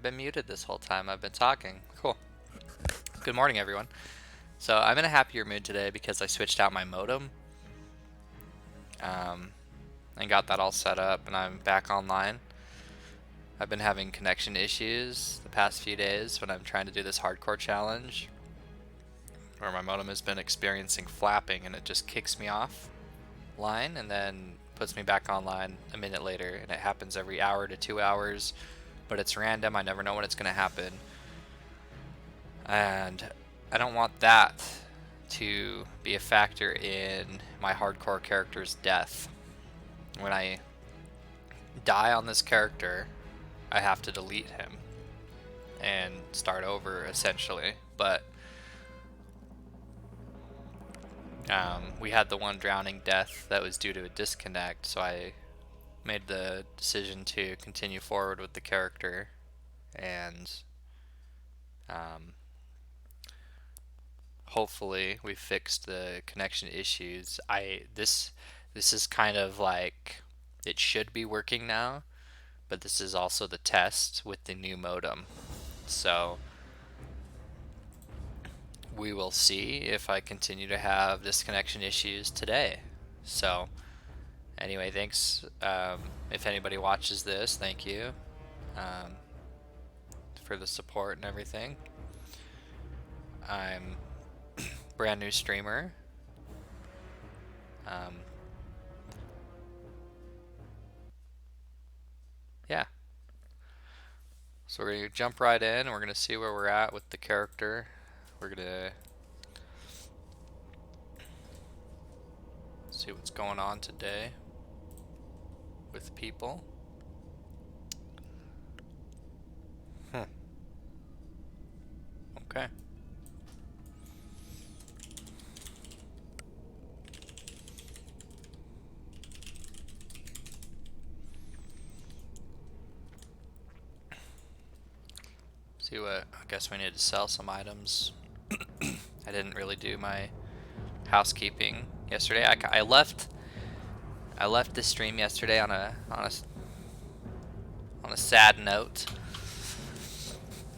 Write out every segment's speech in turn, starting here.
been muted this whole time. I've been talking. Cool. Good morning, everyone. So I'm in a happier mood today because I switched out my modem and got that all set up, and I'm back online. I've been having connection issues the past few days when I'm trying to do this hardcore challenge, where my modem has been experiencing flapping and it just kicks me off line and then puts me back online a minute later, and it happens every hour to 2 hours, but it's random. I never know when it's going to happen, and I don't want that to be a factor in my hardcore character's death. When I die on this character, I have to delete him and start over essentially. But we had the one drowning death that was due to a disconnect, so I made the decision to continue forward with the character, and hopefully we fixed the connection issues. This is kind of like, it should be working now, but this is also the test with the new modem. So we will see if I continue to have disconnection issues today. So anyway, thanks. If anybody watches this, thank you for the support and everything. I'm brand new streamer. Yeah. So we're gonna jump right in. We're gonna see where we're at with the character. We're gonna see what's going on today with people. Okay. See what, I guess we need to sell some items. I didn't really do my housekeeping yesterday. I left the stream yesterday on a sad note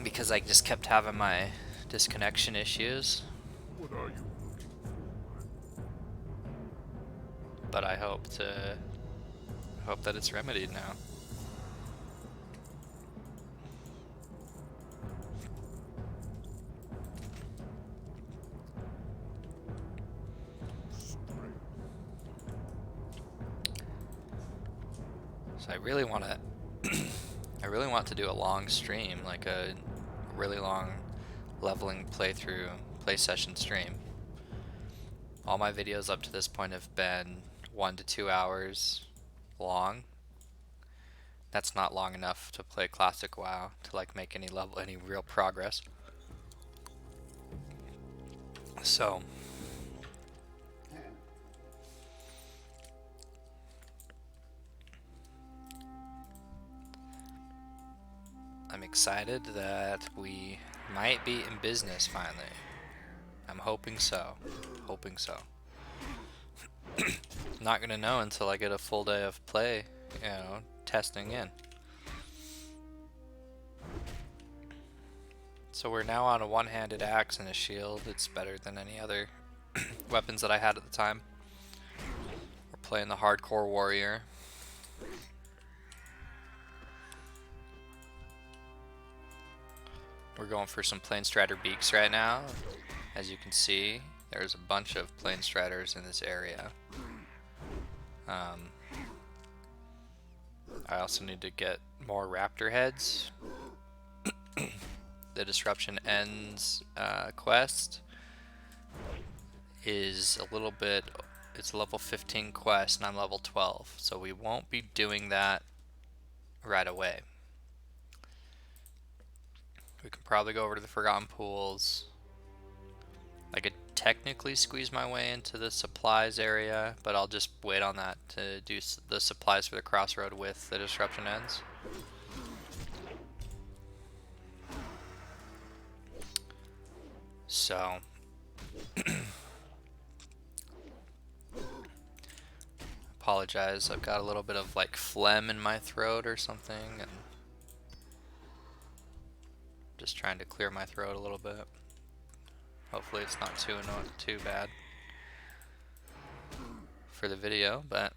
because I just kept having my disconnection issues. What are you looking for? But I hope that it's remedied now. So I really want to do a long stream, like a really long leveling playthrough play session stream. All my videos up to this point have been 1 to 2 hours long. That's not long enough to play classic WoW to like make any real progress. So I'm excited that we might be in business finally. I'm hoping so. Hoping so. Not gonna know until I get a full day of play, testing in. So we're now on a one-handed axe and a shield. It's better than any other weapons that I had at the time. We're playing the hardcore warrior. We're going for some Planestrider beaks right now. As you can see, there's a bunch of Planestriders in this area. I also need to get more raptor heads. The Disruption Ends quest is it's a level 15 quest and I'm level 12, so we won't be doing that right away. We can probably go over to the Forgotten Pools. I could technically squeeze my way into the supplies area, but I'll just wait on that to do the supplies for the crossroad with the Disruption Ends. So apologize, I've got a little bit of like phlegm in my throat or something, and Just trying to clear my throat a little bit. Hopefully it's not too bad for the video, but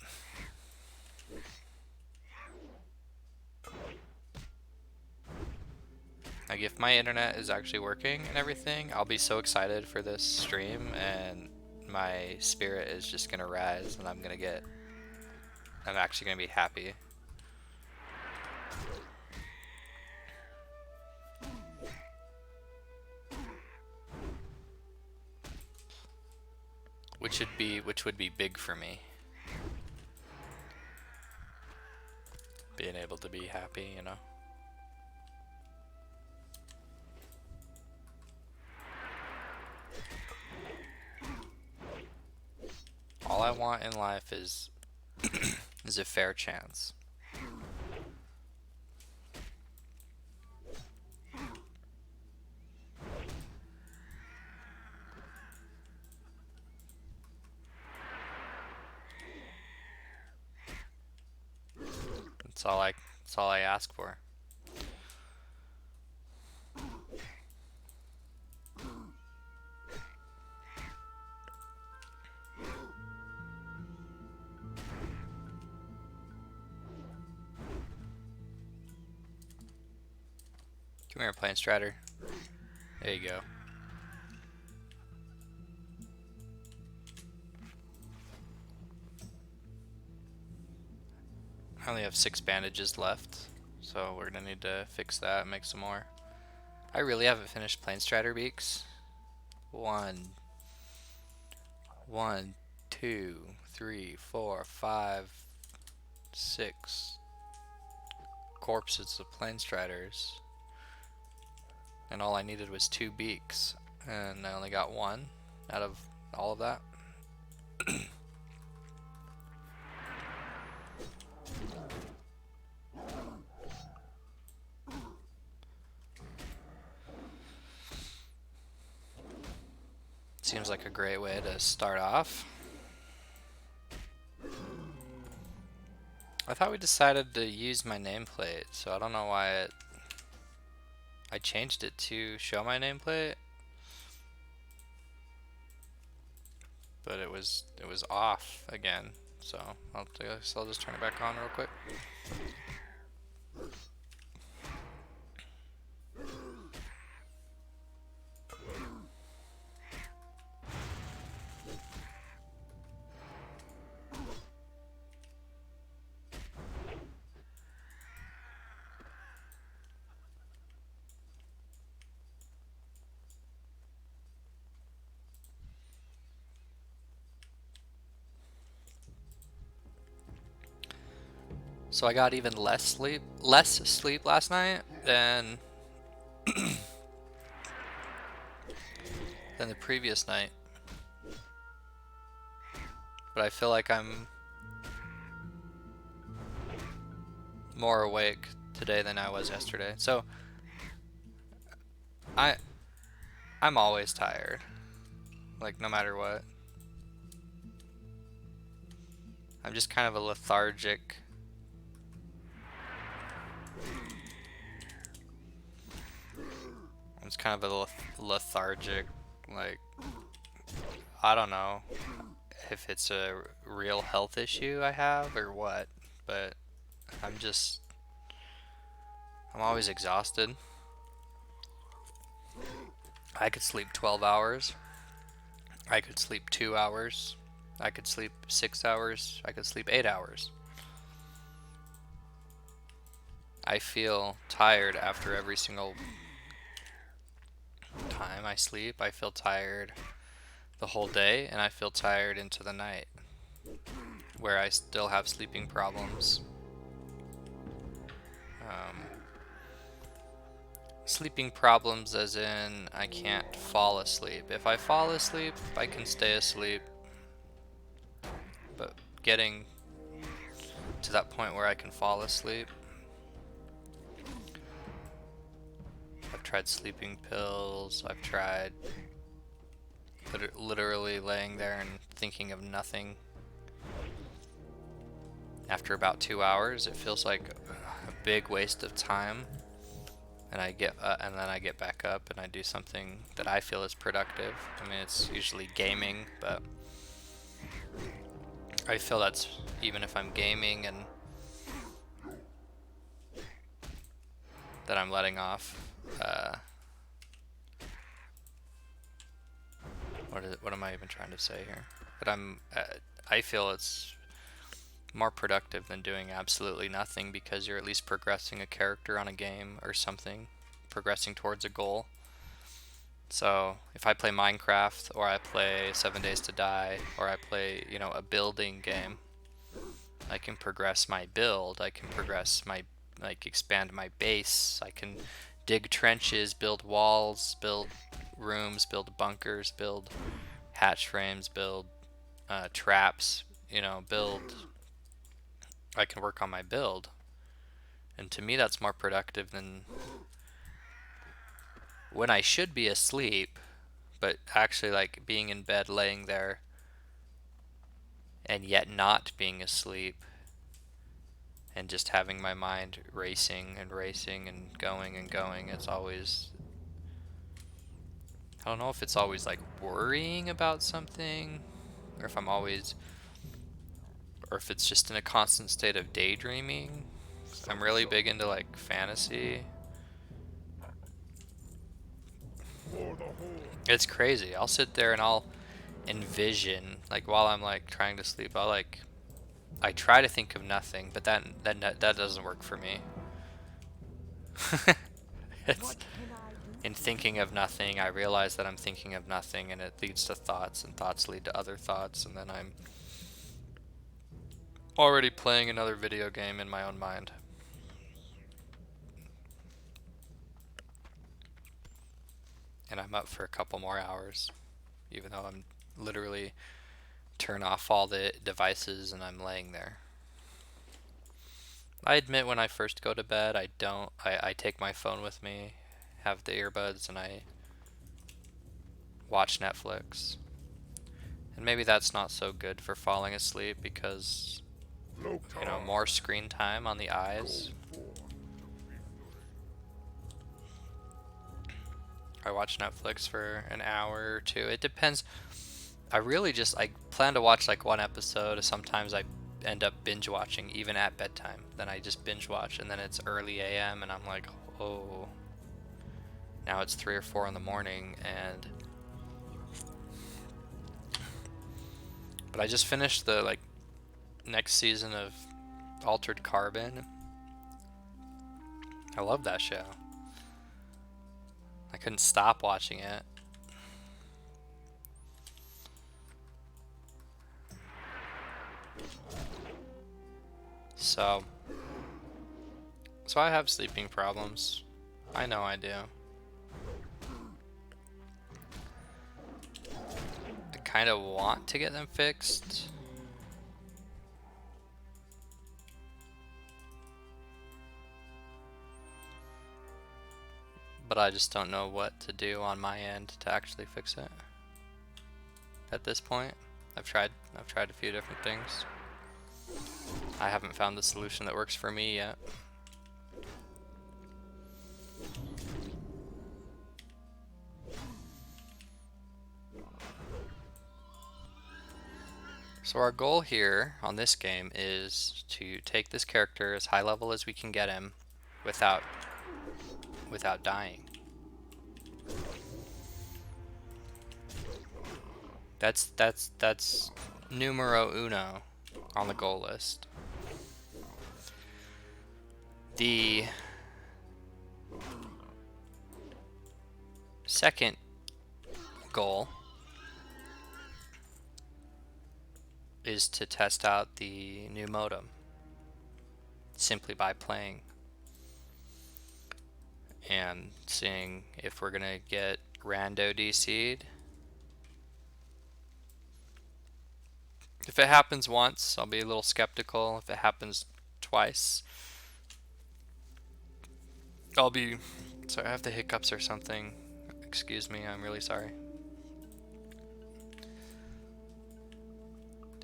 like if my internet is actually working and everything, I'll be so excited for this stream and my spirit is just gonna rise and I'm actually gonna be happy. Which would be big for me. Being able to be happy, you know. All I want in life is is a fair chance. That's all I ask for. Come here, Plane Strider. There you go. I only have 6 bandages left, so we're gonna need to fix that and make some more. I really haven't finished Plane Strider Beaks. 1, 2, 3, 4, 5, 6 corpses of Plane Striders. And all I needed was 2 beaks, and I only got 1 out of all of that. Seems like a great way to start off. I thought we decided to use my nameplate, so I don't know why I changed it to show my nameplate, but it was off again. So I'll just turn it back on real quick. So I got even less sleep last night than than the previous night. But I feel like I'm more awake today than I was yesterday. So I'm always tired. Like no matter what. I'm just kind of a lethargic It's kind of a lethargic, like, I don't know if it's a real health issue I have or what, but I'm always exhausted. I could sleep 12 hours. I could sleep 2 hours. I could sleep 6 hours. I could sleep 8 hours. I feel tired after every single time I sleep. I feel tired the whole day, and I feel tired into the night, where I still have sleeping problems. Sleeping problems as in I can't fall asleep. If I fall asleep, I can stay asleep, but getting to that point where I can fall asleep, I've tried sleeping pills, I've tried literally laying there and thinking of nothing. After about 2 hours, it feels like a big waste of time, and and then I get back up and I do something that I feel is productive. I mean, it's usually gaming, but I feel that's even if I'm gaming and that I'm letting off. What am I even trying to say here? But I feel it's more productive than doing absolutely nothing because you're at least progressing a character on a game or something, progressing towards a goal. So if I play Minecraft or I play 7 Days to Die or I play, you know, a building game, I can progress my build, I can progress my, like, expand my base, I can dig trenches, build walls, build rooms, build bunkers, build hatch frames, build traps, you know, build. I can work on my build. And to me, that's more productive than when I should be asleep, but actually, like, being in bed, laying there, and yet not being asleep, and just having my mind racing and racing and going and going. It's always, I don't know if it's always like worrying about something, or if I'm always, or if it's just in a constant state of daydreaming. I'm really big into like fantasy. For the Horde. It's crazy. I'll sit there and I'll envision, like while I'm like trying to sleep, I try to think of nothing, but that doesn't work for me. It's in thinking of nothing, I realize that I'm thinking of nothing, and it leads to thoughts, and thoughts lead to other thoughts, and then I'm already playing another video game in my own mind. And I'm up for a couple more hours, even though I'm literally turn off all the devices and I'm laying there. I admit when I first go to bed, I take my phone with me, have the earbuds, and I watch Netflix. And maybe that's not so good for falling asleep because, you know, more screen time on the eyes. I watch Netflix for an hour or two. It depends. I plan to watch like one episode. Sometimes I end up binge watching even at bedtime. Then I just binge watch and then it's early AM and I'm like, oh, now it's 3 or 4 in the morning. And but I just finished the like next season of Altered Carbon. I love that show. I couldn't stop watching it. So I have sleeping problems. I know I do. I kind of want to get them fixed. But I just don't know what to do on my end to actually fix it. At this point, I've tried a few different things. I haven't found the solution that works for me yet. So our goal here on this game is to take this character as high level as we can get him without dying. That's numero uno on the goal list. The second goal is to test out the new modem simply by playing and seeing if we're gonna get rando DC'd. If it happens once, I'll be a little skeptical. If it happens twice, I'll be sorry. I have the hiccups or something. Excuse me, I'm really sorry.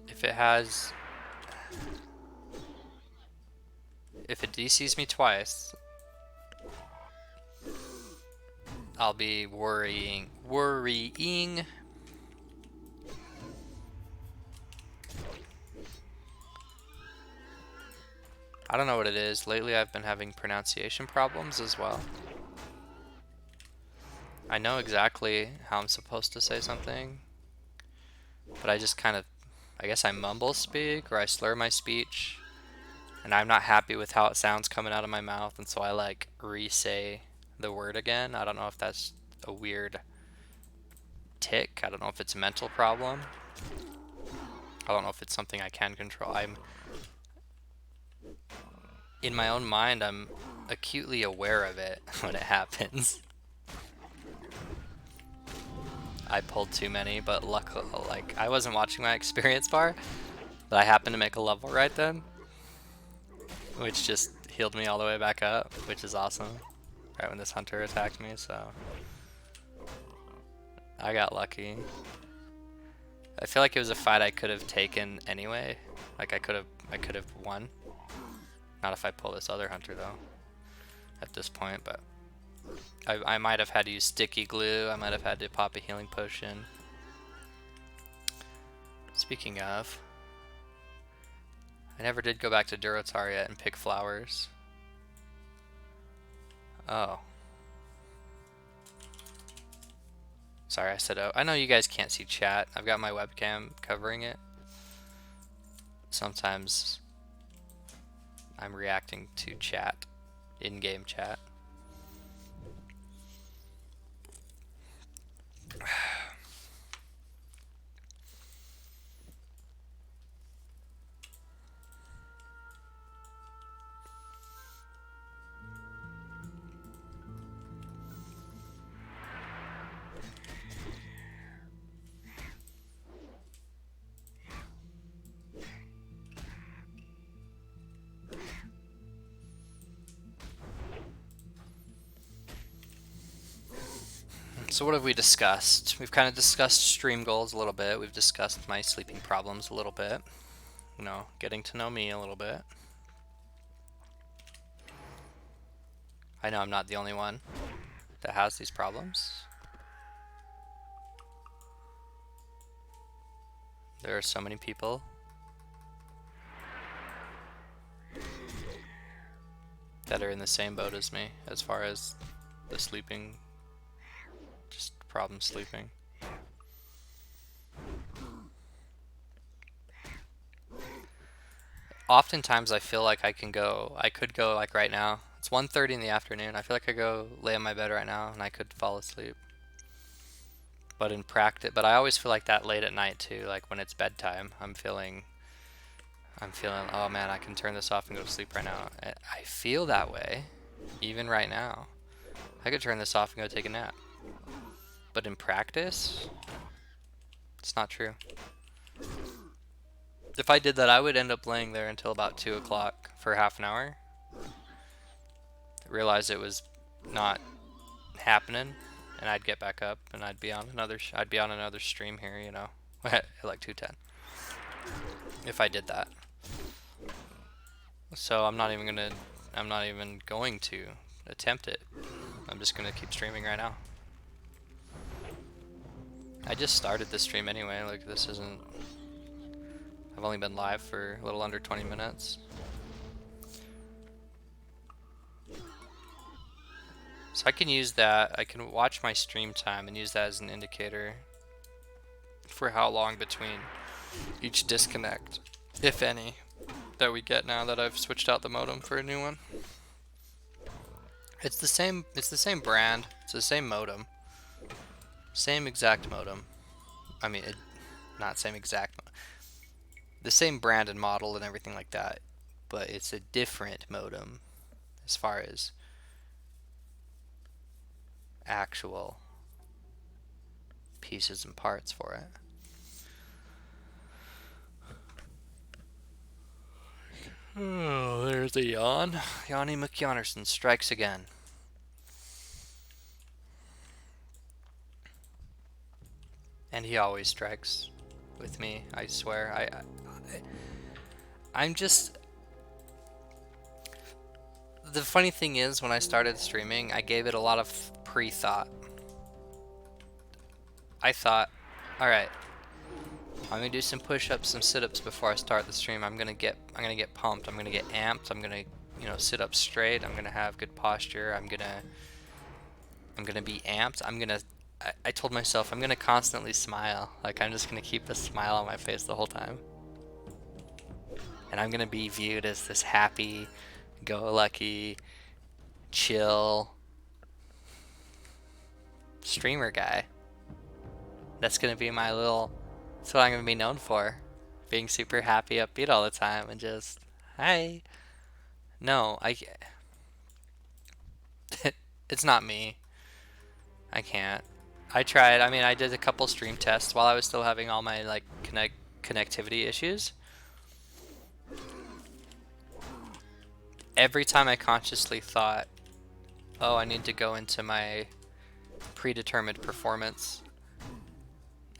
If it DCs me twice, I'll be worrying. I don't know what it is. Lately I've been having pronunciation problems as well. I know exactly how I'm supposed to say something, but I just kind of, I guess I mumble speak or I slur my speech, and I'm not happy with how it sounds coming out of my mouth, and so I like re-say the word again. I don't know if that's a weird tick. I don't know if it's a mental problem. I don't know if it's something I can control. In my own mind, I'm acutely aware of it when it happens. I pulled too many, but luckily, like, I wasn't watching my experience bar, but I happened to make a level right then, which just healed me all the way back up, which is awesome. Right when this hunter attacked me, so I got lucky. I feel like it was a fight I could have taken anyway. Like I could have won. Not if I pull this other hunter though. At this point, but I might have had to use sticky glue. I might have had to pop a healing potion. Speaking of, I never did go back to Durotar yet and pick flowers. Oh. Sorry, I said oh. I know you guys can't see chat. I've got my webcam covering it. Sometimes I'm reacting to chat, in-game chat. So what have we discussed? We've kind of discussed stream goals a little bit. We've discussed my sleeping problems a little bit. You know, getting to know me a little bit. I know I'm not the only one that has these problems. There are so many people that are in the same boat as me as far as the sleeping, just problem sleeping. Oftentimes I feel like I could go like right now. It's 1:30 in the afternoon. I feel like I go lay in my bed right now and I could fall asleep. But in practice, but I always feel like that late at night too, like when it's bedtime. I'm feeling, oh man, I can turn this off and go to sleep right now. I feel that way, even right now. I could turn this off and go take a nap. But in practice, it's not true. If I did that, I would end up laying there until about 2 o'clock for half an hour. Realize it was not happening, and I'd get back up and I'd be on another stream here, you know, at like 2:10. If I did that. So I'm not even going to attempt it. I'm just gonna keep streaming right now. I just started this stream anyway, like this isn't, I've only been live for a little under 20 minutes. So I can use that, I can watch my stream time and use that as an indicator for how long between each disconnect, if any, that we get now that I've switched out the modem for a new one. It's the same brand, it's the same modem. Same exact modem. I mean, not same exact, the same brand and model and everything like that, but it's a different modem as far as actual pieces and parts for it. Oh, there's a yawn. Yanni McYonnerson strikes again. And he always strikes with me, I swear. I'm just... The funny thing is, when I started streaming, I gave it a lot of pre-thought. I thought, all right, I'm gonna do some push-ups, some sit-ups before I start the stream. I'm gonna get pumped. I'm gonna get amped. I'm gonna, sit up straight. I'm gonna have good posture. I'm gonna be amped. I told myself I'm gonna constantly smile. Like I'm just gonna keep a smile on my face the whole time. And I'm gonna be viewed as this happy, go lucky, chill streamer guy. That's gonna be that's what I'm gonna be known for. Being super happy, upbeat all the time, and just, hi. No, it's not me. I can't. I tried. I mean, I did a couple stream tests while I was still having all my like connectivity issues. Every time I consciously thought, oh, I need to go into my predetermined performance,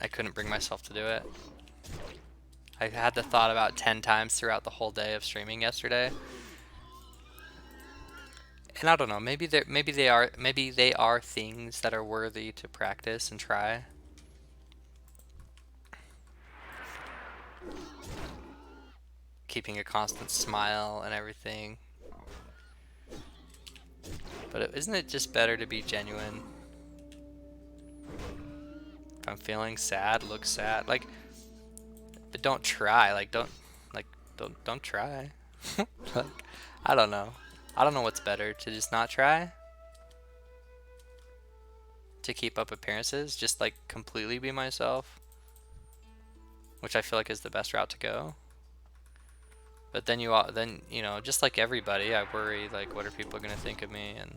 I couldn't bring myself to do it. I had the thought about 10 times throughout the whole day of streaming yesterday. And I don't know, maybe they are things that are worthy to practice and try. Keeping a constant smile and everything. But isn't it just better to be genuine? If I'm feeling sad, look sad. Like, but don't try. Like, don't try. Like, I don't know. I don't know what's better, to just not try, to keep up appearances, just like completely be myself, which I feel like is the best route to go. But then just like everybody, I worry like, what are people gonna think of me, and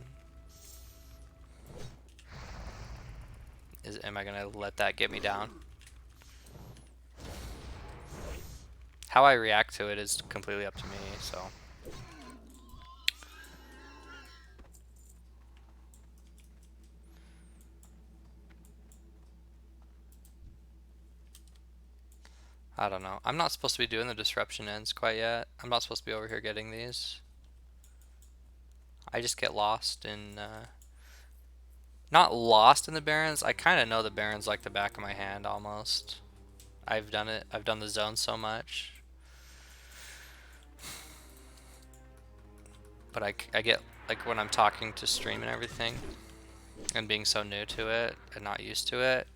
am I gonna let that get me down? How I react to it is completely up to me, so. I don't know. I'm not supposed to be doing the disruption ends quite yet. I'm not supposed to be over here getting these. I just get lost in, not lost in the barrens. I kind of know the barrens like the back of my hand almost. I've done it. I've done the zone so much. But I get, like, when I'm talking to stream and everything, and being so new to it and not used to it,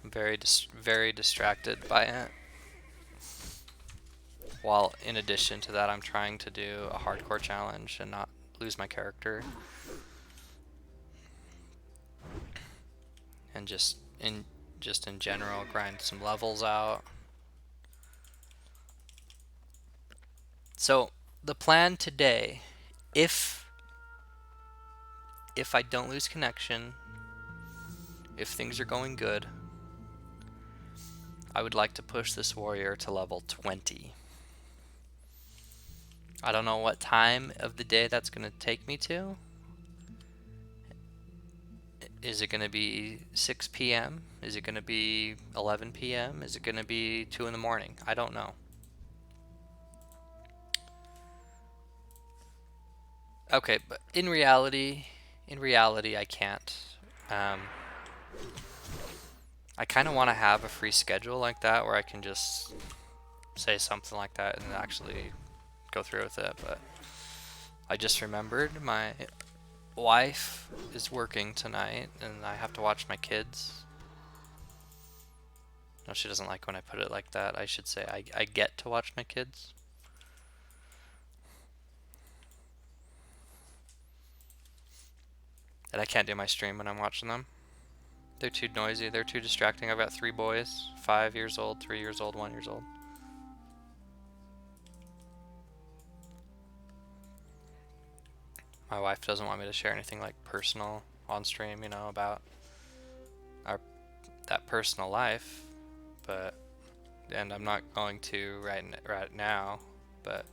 I'm very distracted by it. While in addition to that, I'm trying to do a hardcore challenge and not lose my character. And just in general, grind some levels out. So the plan today, if I don't lose connection, if things are going good, I would like to push this warrior to level 20. I don't know what time of the day that's going to take me to. Is it going to be 6 p.m.? Is it going to be 11 p.m.? Is it going to be 2 in the morning? I don't know. Okay, but in reality, I can't. I kind of want to have a free schedule like that where I can just say something like that and actually go through with it, but I just remembered my wife is working tonight and I have to watch my kids. No, she doesn't like when I put it like that. I should say I get to watch my kids. And I can't do my stream when I'm watching them. They're too noisy, they're too distracting. I've got 3 boys, 5 years old, 3 years old, 1 years old. My wife doesn't want me to share anything like personal on stream, about that personal life, and I'm not going to right now, but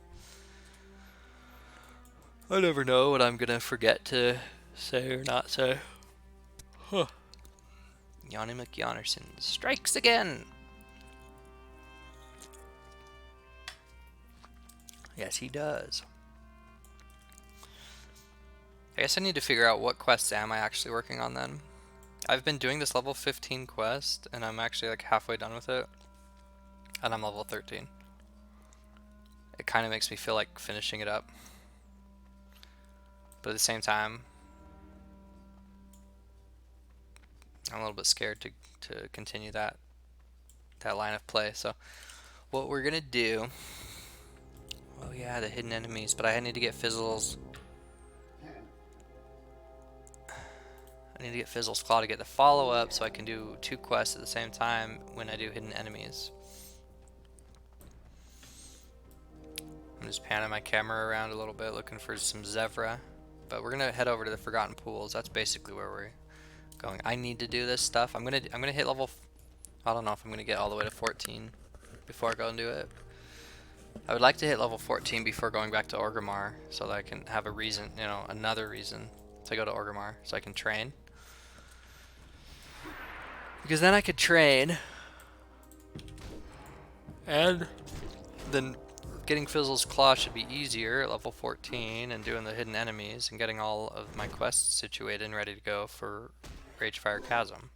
I never know what I'm gonna forget to say or not say. Huh. Yanni McYonnerson strikes again! Yes, he does. I guess I need to figure out what quests am I actually working on then. I've been doing this level 15 quest, and I'm actually like halfway done with it, and I'm level 13. It kind of makes me feel like finishing it up, but at the same time, I'm a little bit scared to continue that line of play. So what we're gonna do, oh yeah, the hidden enemies, but I need to get Fizzle's. I need to get Fizzle's Claw to get the follow-up so I can do 2 quests at the same time when I do hidden enemies. I'm just panning my camera around a little bit looking for some Zevra, but we're gonna head over to the Forgotten Pools. That's basically where we're going. I need to do this stuff. I'm gonna hit level. I don't know if I'm gonna get all the way to 14 before I go and do it. I would like to hit level 14 before going back to Orgrimmar so that I can have a reason, you know, another reason to go to Orgrimmar so I can train. Because then I could train, and then getting Fizzle's Claw should be easier at level 14, and doing the hidden enemies and getting all of my quests situated and ready to go for Ragefire Chasm.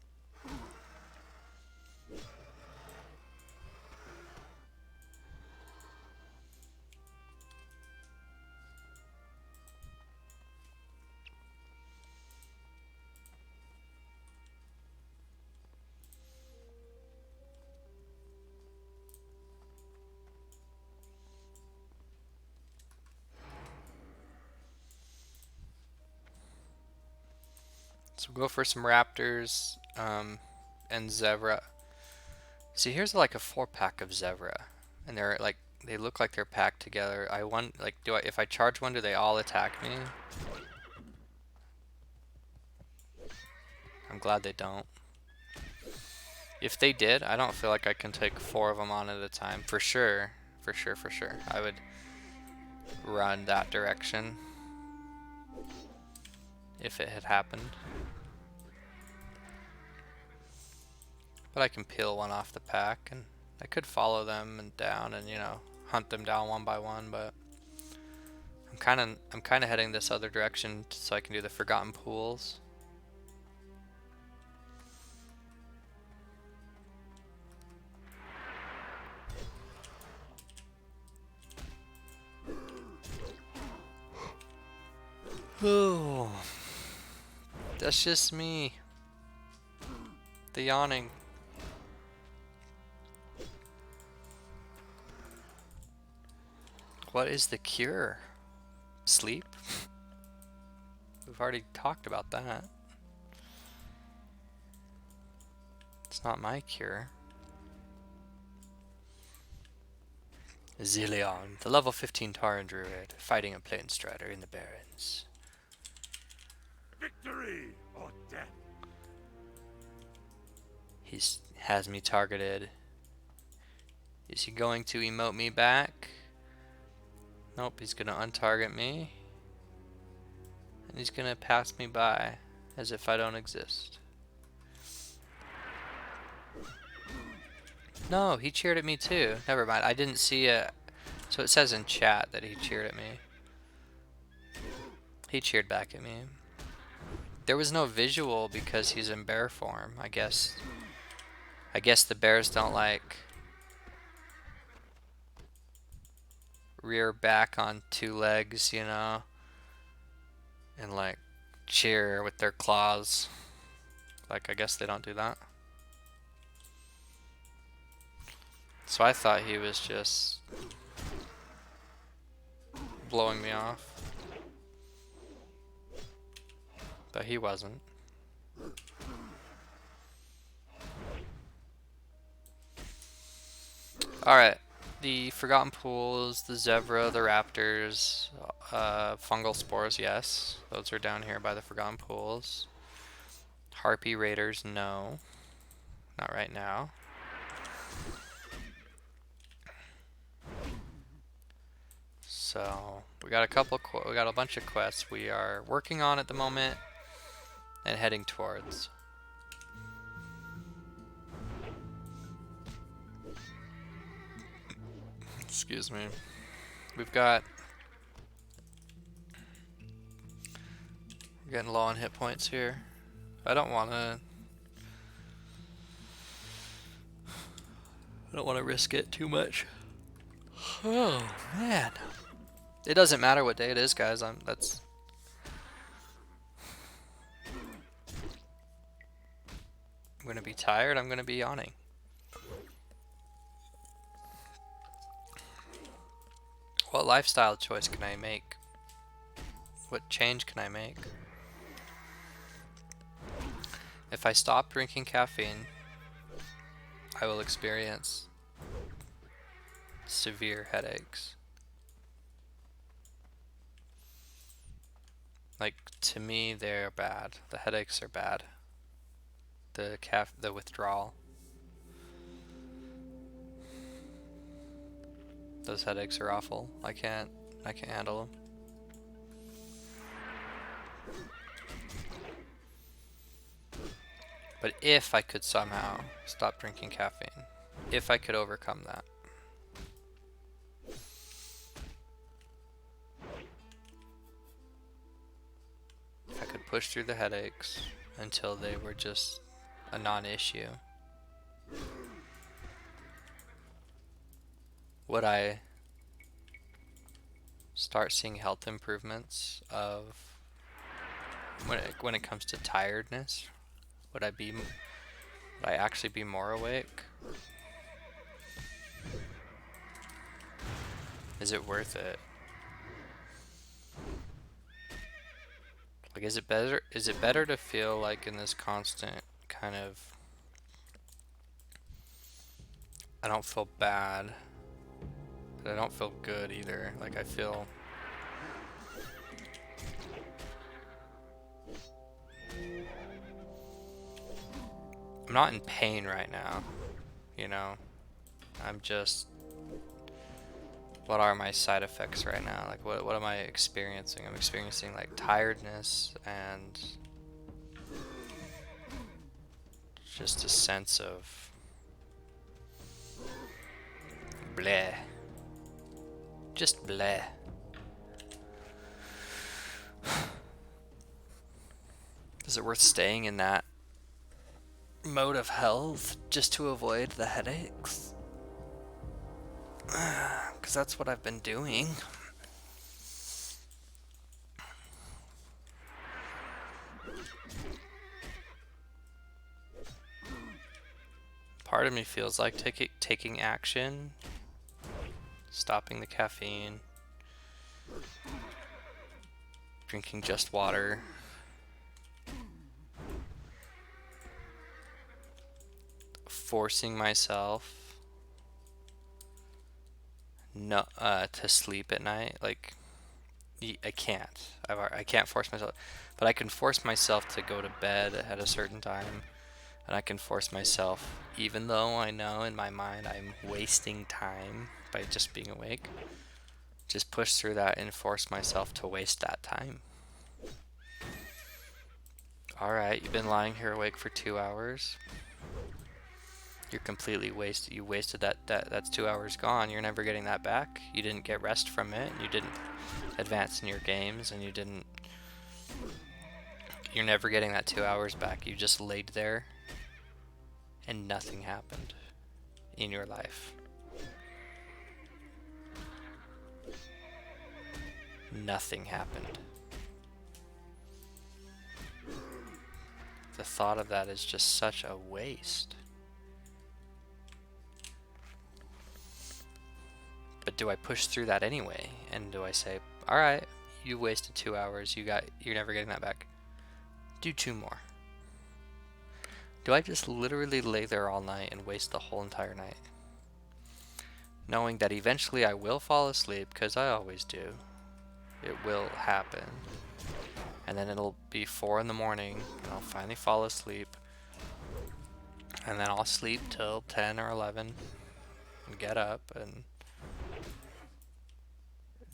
So we'll go for some Raptors and Zevra. See, here's like a 4-pack of Zevra, and they're like, they look like they're packed together. I want, like, if I charge one, do they all attack me? I'm glad they don't. If they did, I don't feel like I can take 4 of them on at a time. For sure. For sure, for sure. I would run that direction if it had happened. But I can peel one off the pack, and I could follow them and down and, you know, hunt them down one by one, but I'm kind of heading this other direction so I can do the Forgotten Pools. Oh, that's just me. The yawning. What is the cure? Sleep? We've already talked about that. It's not my cure. Zillion, the level 15 Tauren Druid, fighting a Planestrider in the Barrens. Victory or death. He has me targeted. Is he going to emote me back? Nope, he's gonna untarget me. And he's gonna pass me by as if I don't exist. No, he cheered at me too. Never mind, I didn't see it. So it says in chat that he cheered at me. He cheered back at me. There was no visual because he's in bear form, I guess. I guess the bears don't like rear back on 2 legs, you know, and like cheer with their claws. Like, I guess they don't do that. So I thought he was just blowing me off, but he wasn't. Alright, the Forgotten Pools, the Zevra, the Raptors, fungal spores, yes. Those are down here by the Forgotten Pools. Harpy Raiders, no. Not right now. So, we got a bunch of quests we are working on at the moment and heading towards. Excuse me. We're getting low on hit points here. I don't want to don't want to risk it too much. Oh man. It doesn't matter what day it is, guys. I'm gonna be tired, I'm gonna be yawning. What lifestyle choice can I make? What change can I make? If I stop drinking caffeine, I will experience severe headaches. Like, to me, they're bad. The headaches are bad. The withdrawal. Those headaches are awful. I can't handle them. But if I could somehow stop drinking caffeine, if I could overcome that, if I could push through the headaches until they were just a non-issue, would I start seeing health improvements of when it comes to tiredness? Would I actually be more awake? Is it worth it? Like, is it better to feel like in this constant kind of, I don't feel bad, but I don't feel good either. Like, I feel I'm not in pain right now, you know? I'm just, what are my side effects right now? Like, what am I experiencing? I'm experiencing, like, tiredness and just a sense of bleh. Just bleh. Is it worth staying in that mode of health just to avoid the headaches? Because that's what I've been doing. Part of me feels like taking action, stopping the caffeine, drinking just water, forcing myself to sleep at night. Like, I can't. I can't force myself, but I can force myself to go to bed at a certain time, and I can force myself, even though I know in my mind I'm wasting time by just being awake, just push through that and force myself to waste that time. Alright, you've been lying here awake for 2 hours. You're completely wasted. You wasted that's 2 hours gone. You're never getting that back. You didn't get rest from it. You didn't advance in your games, and you're never getting that 2 hours back. You just laid there and nothing happened in your life. Nothing happened. The thought of that is just such a waste. But do I push through that anyway? And do I say, all right, you wasted 2 hours, you're never getting that back. Do 2 more. Do I just literally lay there all night and waste the whole entire night? Knowing that eventually I will fall asleep, because I always do. It will happen. And then it'll be 4 in the morning, and I'll finally fall asleep. And then I'll sleep till 10 or 11 and get up. And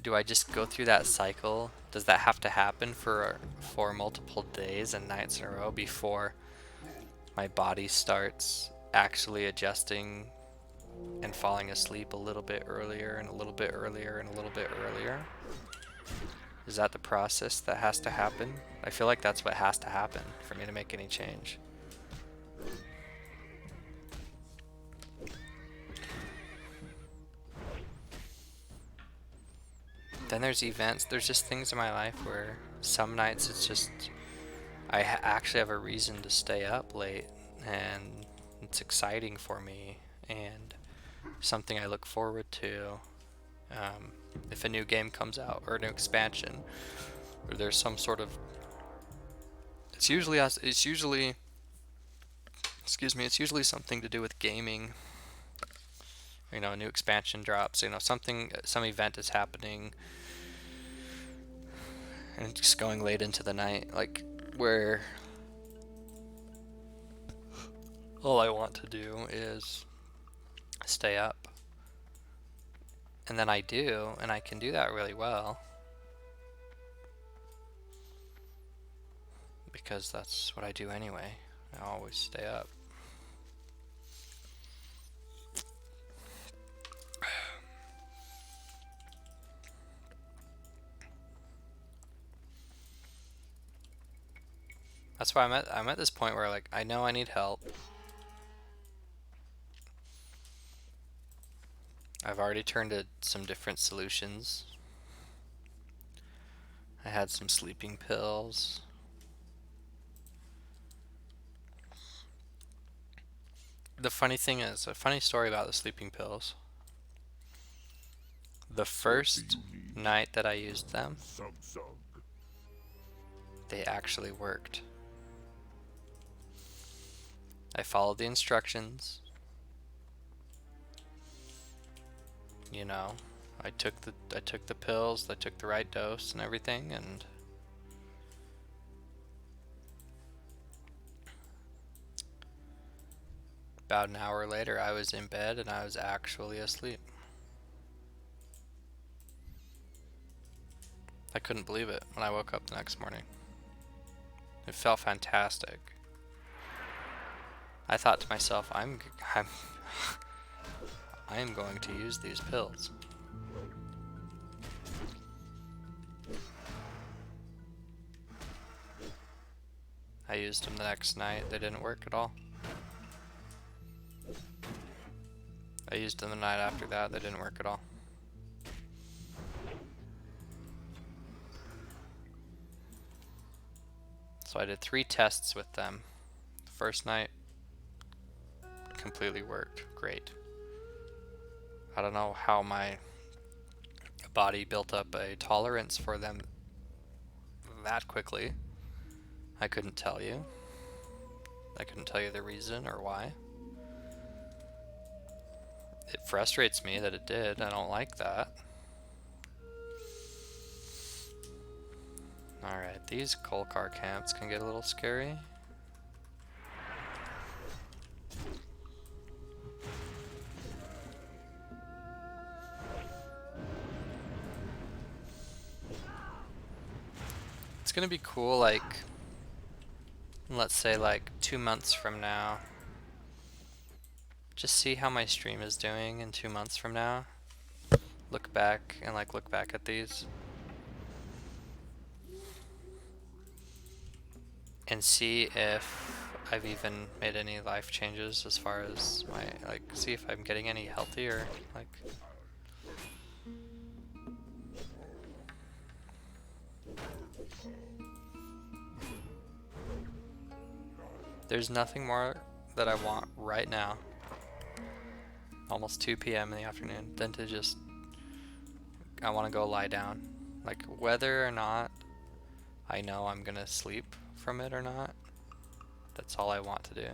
do I just go through that cycle? Does that have to happen for multiple days and nights in a row before my body starts actually adjusting and falling asleep a little bit earlier and a little bit earlier and a little bit earlier? Is that the process that has to happen? I feel like that's what has to happen for me to make any change. then there's events. There's just things in my life where some nights it's just actually have a reason to stay up late, and it's exciting for me and something I look forward to. If a new game comes out or a new expansion, or there's some sort of, it's usually excuse me, it's usually something to do with gaming. You know, a new expansion drops, you know, some event is happening, and it's just going late into the night, like where all I want to do is stay up. And then I do, and I can do that really well. Because that's what I do anyway. I always stay up. That's why I'm at this point where, like, I know I need help. I've already turned to some different solutions. I had some sleeping pills. The funny thing is, a funny story about the sleeping pills. The first night that I used them, they actually worked. I followed the instructions. You know, I took the pills, I took the right dose and everything, and about an hour later I was in bed and I was actually asleep. I couldn't believe it when I woke up the next morning. It felt fantastic. I thought to myself, I am going to use these pills. I used them the next night. They didn't work at all. I used them the night after that. They didn't work at all. So I did 3 tests with them. The first night completely worked. Great. I don't know how my body built up a tolerance for them that quickly. I couldn't tell you. I couldn't tell you the reason or why. It frustrates me that it did. I don't like that. Alright, these coal car camps can get a little scary. It's gonna be cool, like, let's say like 2 months from now. Just see how my stream is doing in 2 months from now. Look back at these. And see if I've even made any life changes as far as my, like, see if I'm getting any healthier, like. There's nothing more that I want right now, almost 2 p.m. in the afternoon, than to just, I want to go lie down. Like, whether or not I know I'm gonna sleep from it or not, that's all I want to do.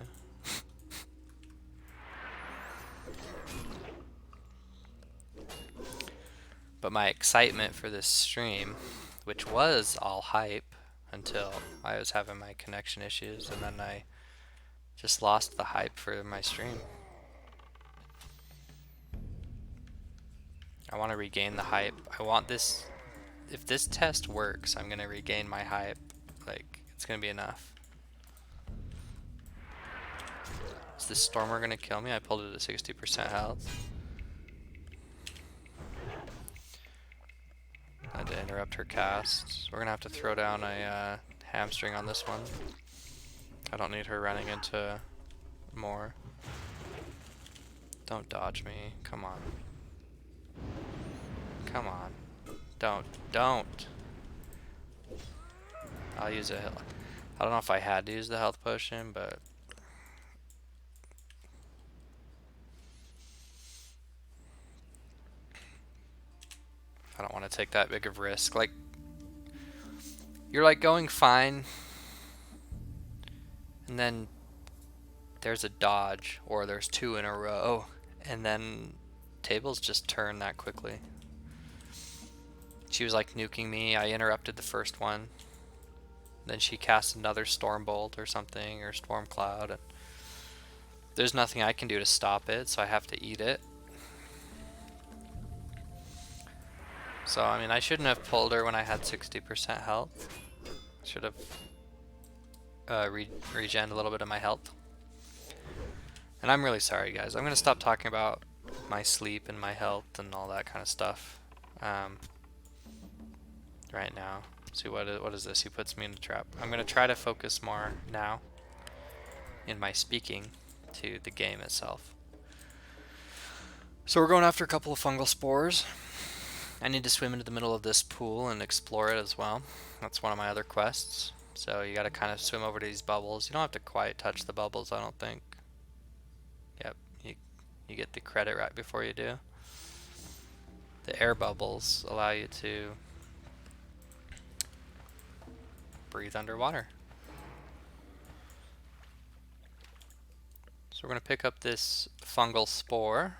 But my excitement for this stream, which was all hype until I was having my connection issues, and then I just lost the hype for my stream. I want to regain the hype. I want this, if this test works, I'm gonna regain my hype. Like, it's gonna be enough. Is this Stormer gonna kill me? I pulled it at 60% health. I had to interrupt her cast. We're gonna have to throw down a hamstring on this one. I don't need her running into more. Don't dodge me. Come on. Come on. Don't. I'll use it. I don't know if I had to use the health potion, but I don't want to take that big of risk. Like, you're like going fine, and then there's a dodge, or there's two in a row, and then tables just turn that quickly. She was like nuking me. I interrupted the first one. Then she cast another storm bolt or something, or storm cloud, and there's nothing I can do to stop it, so I have to eat it. So, I mean, I shouldn't have pulled her when I had 60% health. Should have regened a little bit of my health. And I'm really sorry, guys. I'm going to stop talking about my sleep and my health and all that kind of stuff right now. See, what is this? He puts me in a trap. I'm going to try to focus more now in my speaking to the game itself. So we're going after a couple of fungal spores. I need to swim into the middle of this pool and explore it as well. That's one of my other quests. So you got to kind of swim over to these bubbles. You don't have to quite touch the bubbles, I don't think. Yep, you get the credit right before you do. The air bubbles allow you to breathe underwater. So we're going to pick up this fungal spore.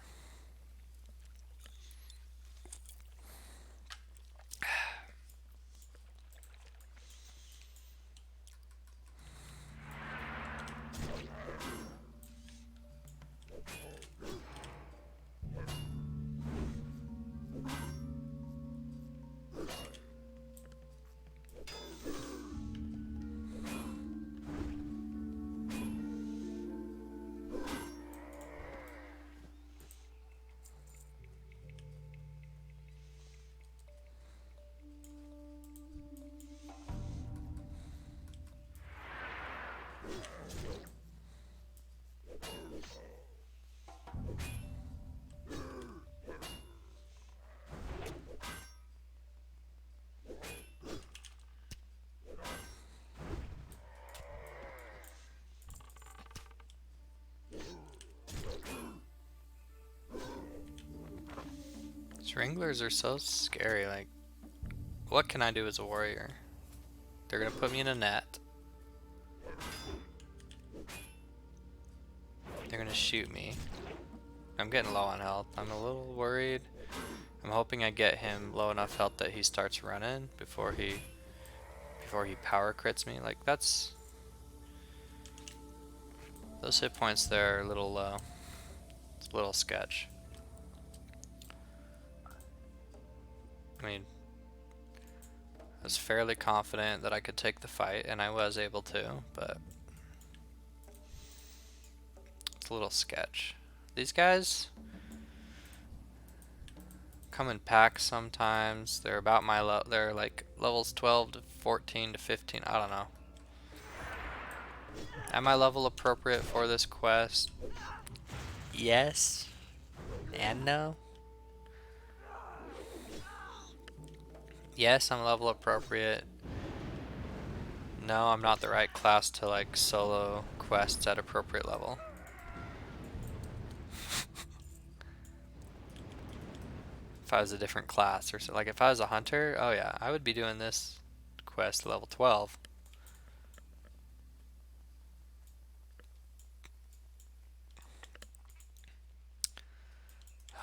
Wranglers are so scary. Like, what can I do as a warrior? They're gonna put me in a net. They're gonna shoot me. I'm getting low on health. I'm a little worried. I'm hoping I get him low enough health that he starts running before he power crits me. Like, that's... Those hit points there are a little low. It's a little sketch. I mean, I was fairly confident that I could take the fight, and I was able to, but it's a little sketch. These guys come in packs sometimes. They're about my level. They're like levels 12 to 14 to 15. I don't know. Am I level appropriate for this quest? Yes and no. Yes, I'm level appropriate. No, I'm not the right class to like solo quests at appropriate level. If I was a different class or so, like if I was a hunter, oh yeah, I would be doing this quest level 12.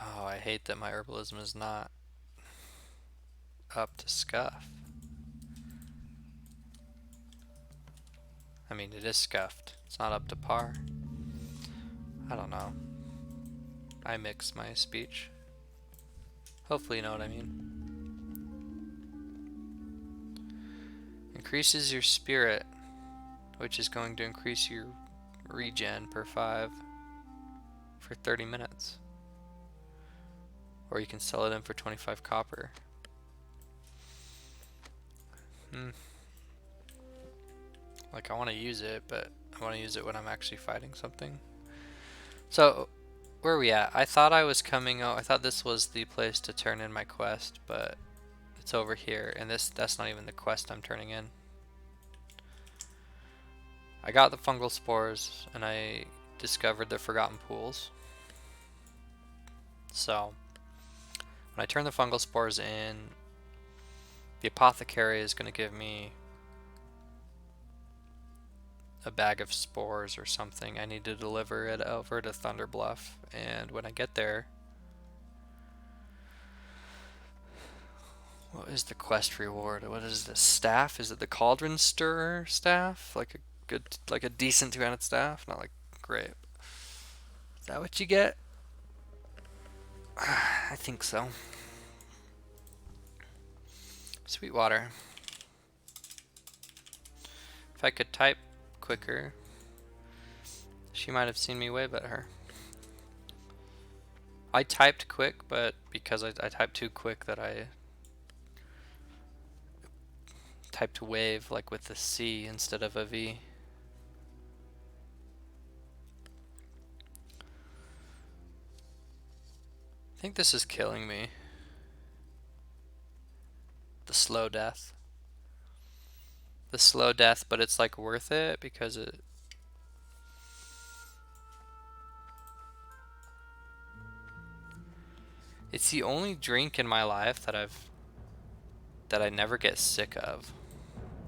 Oh, I hate that my herbalism is not up to scuff. I mean, it is scuffed. It's not up to par. I don't know. I mix my speech. Hopefully you know what I mean. Increases your spirit, which is going to increase your regen per 5 for 30 minutes. Or you can sell it in for 25 copper. Like, I want to use it, but I want to use it when I'm actually fighting something. So, where are we at? I thought I was coming out. I thought this was the place to turn in my quest, but It's over here, and that's not even the quest I'm turning in. I got the fungal spores, and I discovered the forgotten pools. So, when I turn the fungal spores in, the apothecary is going to give me a bag of spores or something. I need to deliver it over to Thunder Bluff, and when I get there, what is the quest reward? What is this staff? Is it the Cauldron Stirrer staff? Like a good, like a decent 2-handed staff? Not like great. Is that what you get? I think so. Sweetwater. If I could type quicker, she might have seen me way better. I typed quick, but because I typed too quick that I typed wave like with a C instead of a V. I think this is killing me. The slow death. The slow death, but it's like worth it because it's the only drink in my life that I never get sick of.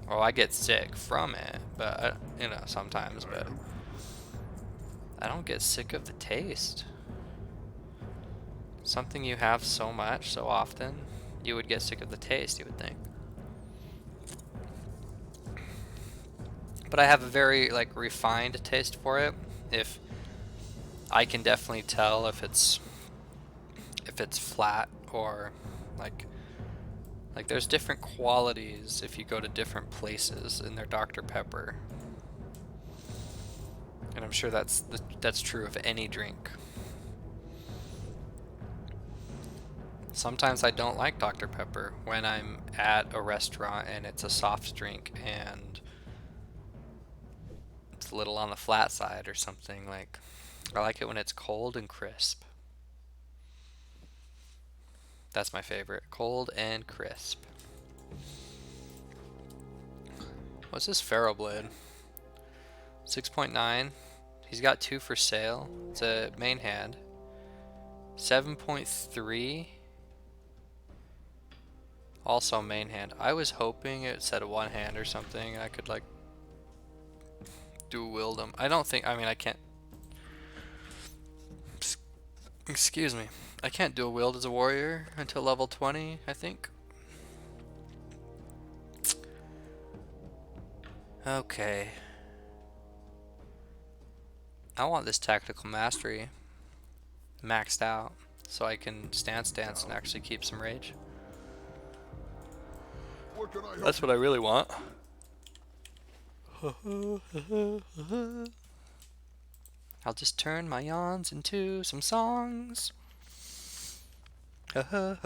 Well, I get sick from it, but you know, sometimes, but I don't get sick of the taste. Something you have so much, so often, you would get sick of the taste, you would think. But I have a very like refined taste for it. If I can definitely tell if it's flat or like there's different qualities if you go to different places in their Dr. Pepper. And I'm sure that's true of any drink. Sometimes I don't like Dr. Pepper when I'm at a restaurant and it's a soft drink and it's a little on the flat side or something. Like, I like it when it's cold and crisp. That's my favorite. Cold and crisp. What's this Pharaoh Blade? 6.9. He's got 2 for sale. It's a main hand. 7.3. Also main hand. I was hoping it said 1 hand or something. I could like dual wield him. I don't think. I mean, I can't. Excuse me. I can't dual wield as a warrior until level 20, I think. Okay. I want this tactical mastery maxed out so I can stance dance and actually keep some rage. That's what I really want. I'll just turn my yawns into some songs. I'll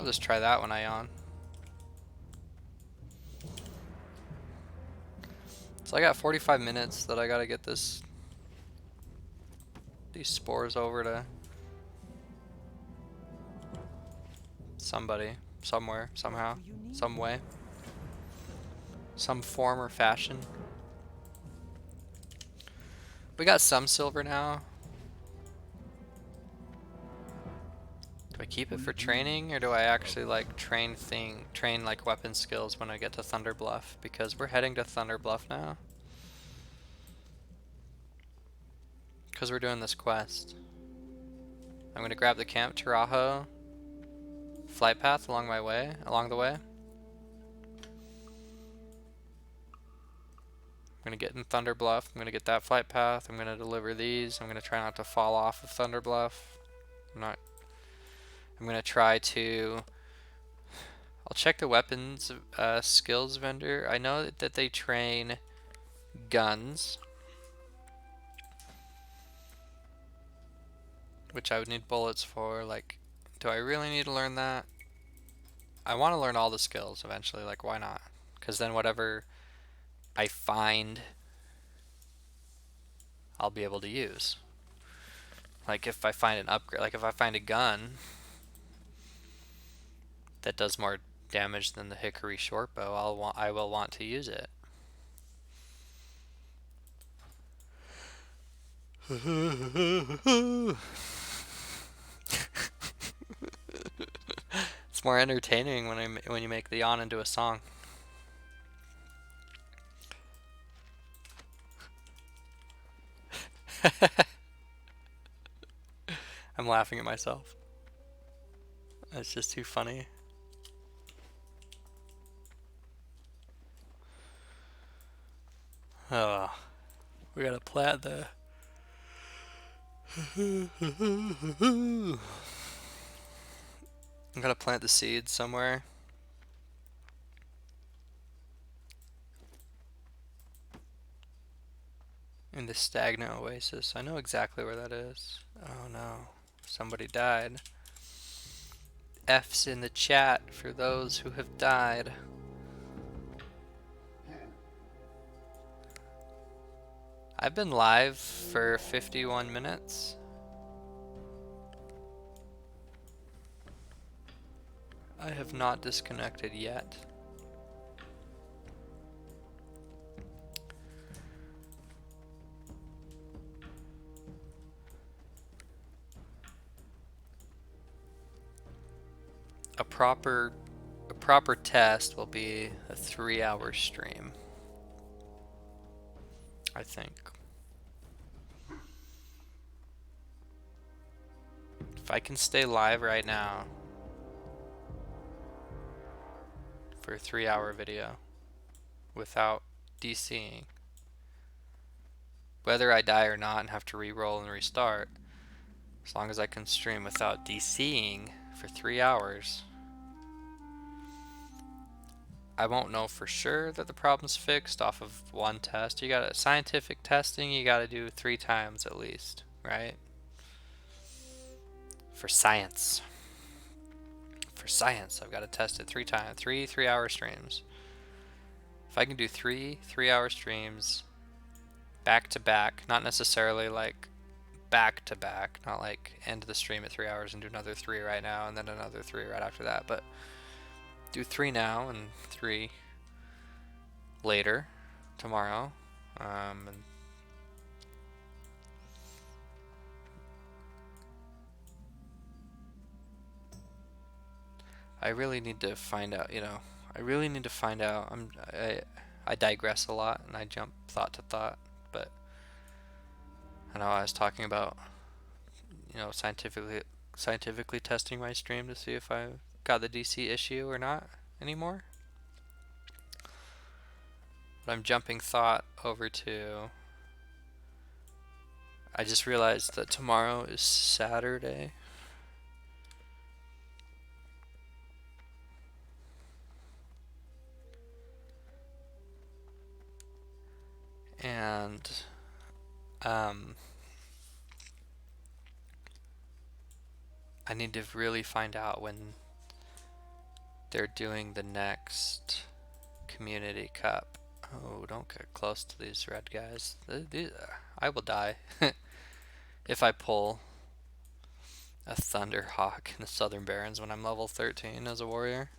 just try that when I yawn. So I got 45 minutes that I gotta get these spores over to somebody, somewhere, somehow, some way, some form or fashion. We got some silver now. Do I keep it for training, or do I actually like train like weapon skills when I get to Thunder Bluff? Because we're heading to Thunder Bluff now. Because we're doing this quest. I'm gonna grab the Camp Tarajo flight path along the way. I'm gonna get in Thunder Bluff. I'm gonna get that flight path. I'm gonna deliver these. I'm gonna try not to fall off of Thunder Bluff. I'm gonna try to. I'll check the weapons skills vendor. I know that they train guns, which I would need bullets for. Like, do I really need to learn that? I want to learn all the skills eventually. Like, why not? Because then whatever I find, I'll be able to use. Like if I find an upgrade, like if I find a gun that does more damage than the hickory shortbow, I will want to use it. It's more entertaining when you make the yawn into a song. I'm laughing at myself. It's just too funny. Oh, we gotta plant the. I gotta plant the seeds somewhere. In the stagnant oasis. I know exactly where that is. Oh no. Somebody died. F's in the chat for those who have died. I've been live for 51 minutes. I have not disconnected yet. A proper test will be a 3-hour stream, I think. If I can stay live right now for a 3-hour video without DCing, whether I die or not and have to re-roll and restart, as long as I can stream without DCing for 3 hours, I won't know for sure that the problem's fixed off of one test. You got scientific testing, you got to do 3 times at least, right? For science. For science, I've got to test it 3 times, 3-hour streams. If I can do 3-hour streams back to back, not necessarily like back to back, not like end the stream at 3 hours and do another 3 right now and then another 3 right after that, but do 3 now and 3 later tomorrow. And I really need to find out, I really need to find out. I digress a lot and I jump thought to thought, but I know I was talking about, scientifically testing my stream to see if I got the DC issue or not anymore. But I'm jumping thought over to. I just realized that tomorrow is Saturday. And I need to really find out when they're doing the next community cup. Oh, don't get close to these red guys. I will die if I pull a Thunderhawk in the Southern Barrens when I'm level 13 as a warrior.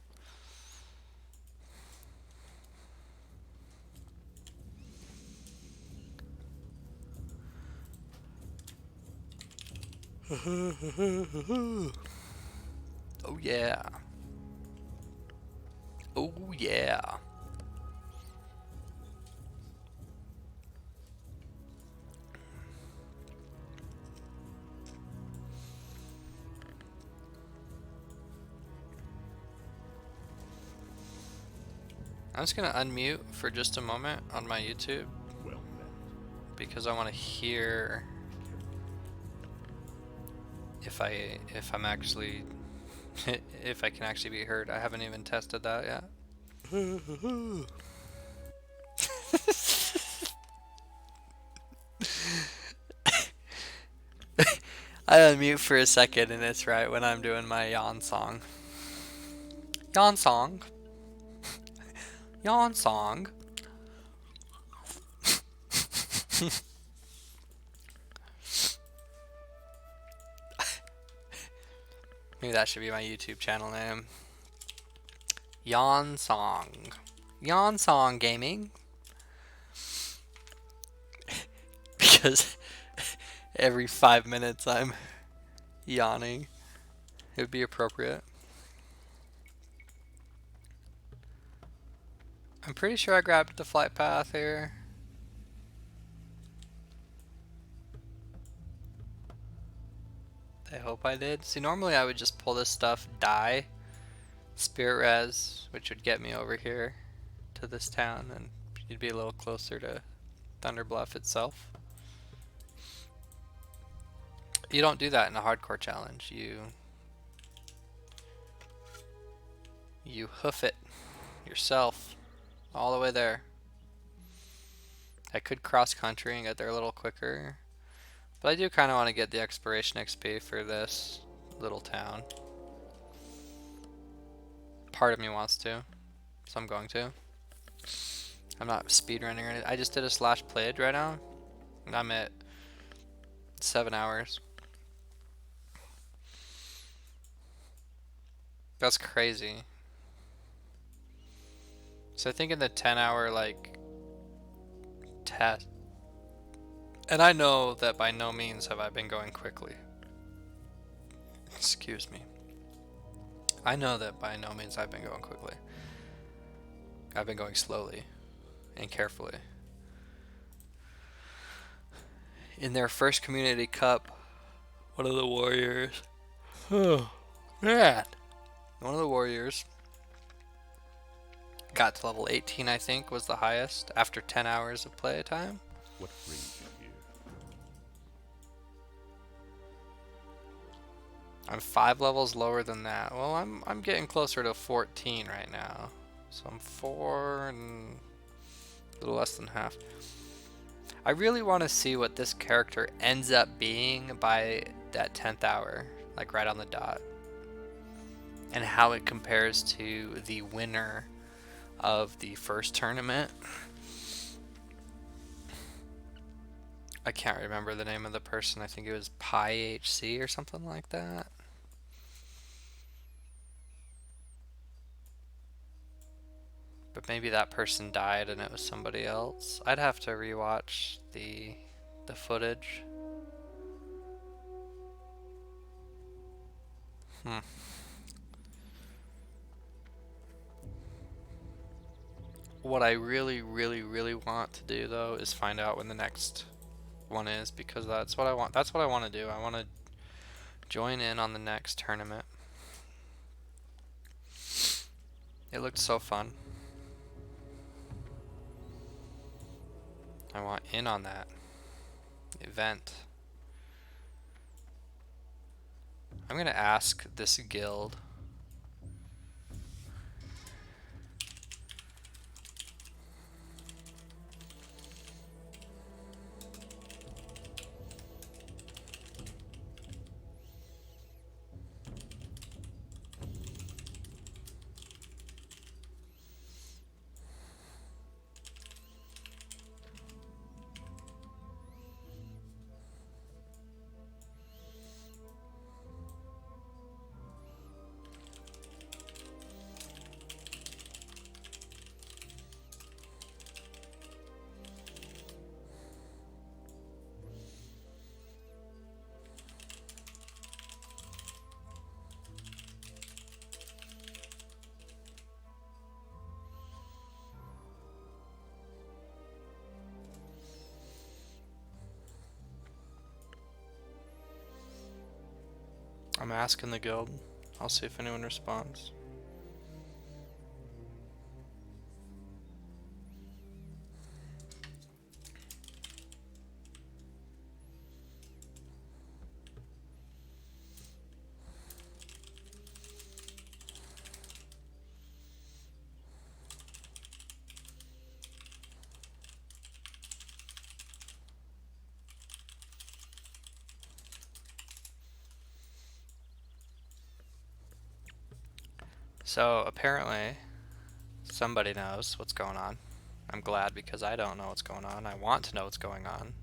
Oh yeah. Oh yeah. I'm just gonna unmute for just a moment on my YouTube because I want to hear if I'm actually if I can actually be heard. I haven't even tested that yet. I unmute for a second and it's right when I'm doing my yawn song. Yawn song. Yawn song. Maybe that should be my YouTube channel name. Yawn Song. Yawn Song Gaming. Because every 5 minutes I'm yawning. It would be appropriate. I'm pretty sure I grabbed the flight path here. I hope I did. See, normally I would just pull this stuff, die, spirit res, which would get me over here to this town, and you'd be a little closer to Thunder Bluff itself. You don't do that in a hardcore challenge. You hoof it yourself all the way there. I could cross country and get there a little quicker, but I do kind of want to get the exploration XP for this little town. Part of me wants to, so I'm going to. I'm not speedrunning or anything. I just did a slash played right now, and I'm at 7 hours. That's crazy. So I think in the 10-hour like test, and I know that by no means have I been going quickly. Excuse me. I know that by no means I've been going quickly. I've been going slowly and carefully. In their first community cup, one of the warriors, oh man, one of the warriors got to level 18, I think, was the highest after 10 hours of play time. What brings you here? I'm 5 levels lower than that. Well, I'm getting closer to 14 right now. So I'm 4 and a little less than half. I really want to see what this character ends up being by that 10th hour, like right on the dot. And how it compares to the winner of the first tournament. I can't remember the name of the person. I think it was PyHC or something like that. But maybe that person died and it was somebody else. I'd have to rewatch the footage. What I really, really, really want to do though is find out when the next one is, because that's what I want. That's what I want to do. I want to join in on the next tournament. It looked so fun. I want in on that event. I'm gonna ask this guild. I'm asking the guild. I'll see if anyone responds. So apparently somebody knows what's going on. I'm glad, because I don't know what's going on. I want to know what's going on.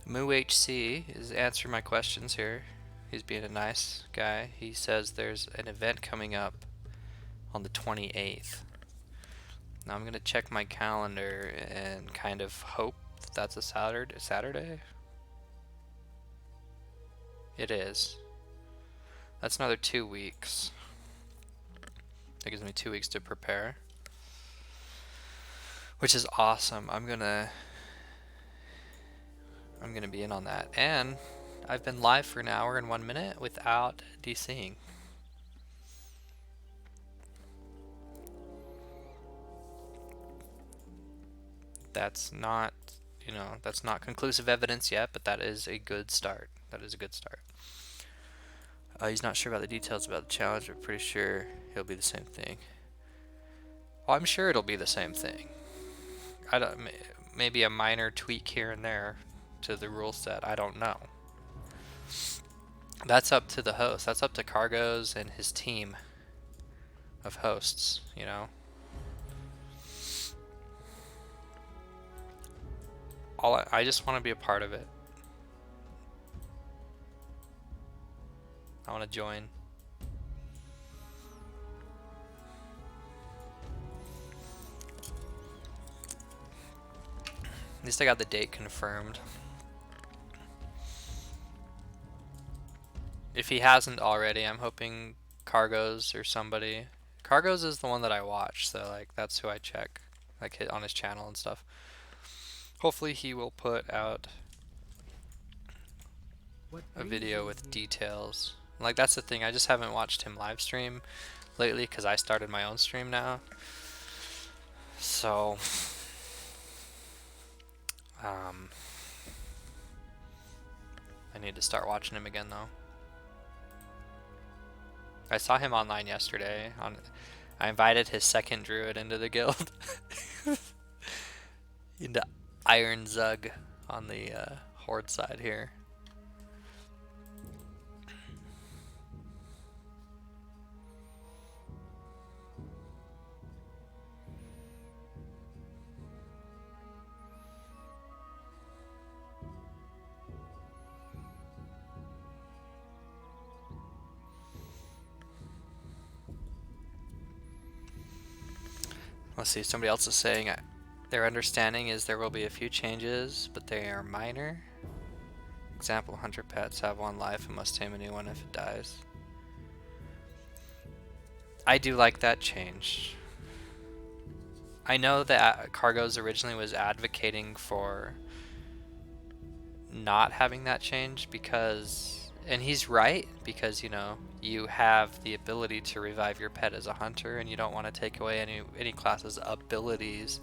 MooHC is answering my questions here. He's being a nice guy. He says there's an event coming up on the 28th. Now I'm going to check my calendar and kind of hope that that's a Saturday. It is. That's another 2 weeks. That gives me 2 weeks to prepare, which is awesome. I'm gonna be in on that. And I've been live for an hour and 1 minute without DCing. That's not, that's not conclusive evidence yet, but that is a good start. That is a good start. He's not sure about the details about the challenge, but pretty sure it'll be the same thing. Well, I'm sure it'll be the same thing. Maybe a minor tweak here and there to the rule set. I don't know. That's up to the host. That's up to Cargos and his team of hosts, I just want to be a part of it. I want to join. At least I got the date confirmed. If he hasn't already, I'm hoping Cargos or somebody. Cargos is the one that I watch, so like that's who I check, like hit on his channel and stuff. Hopefully he will put out a video with details. Like that's the thing, I just haven't watched him live stream lately because I started my own stream now. So I need to start watching him again though. I saw him online yesterday. I invited his second druid into the guild. Into Iron Zug on the horde side here. Let's see, somebody else is saying their understanding is there will be a few changes, but they are minor. Example, hunter pets have one life and must tame a new one if it dies. I do like that change. I know that Cargos originally was advocating for not having that change because, and he's right, because you have the ability to revive your pet as a hunter and you don't want to take away any class's abilities.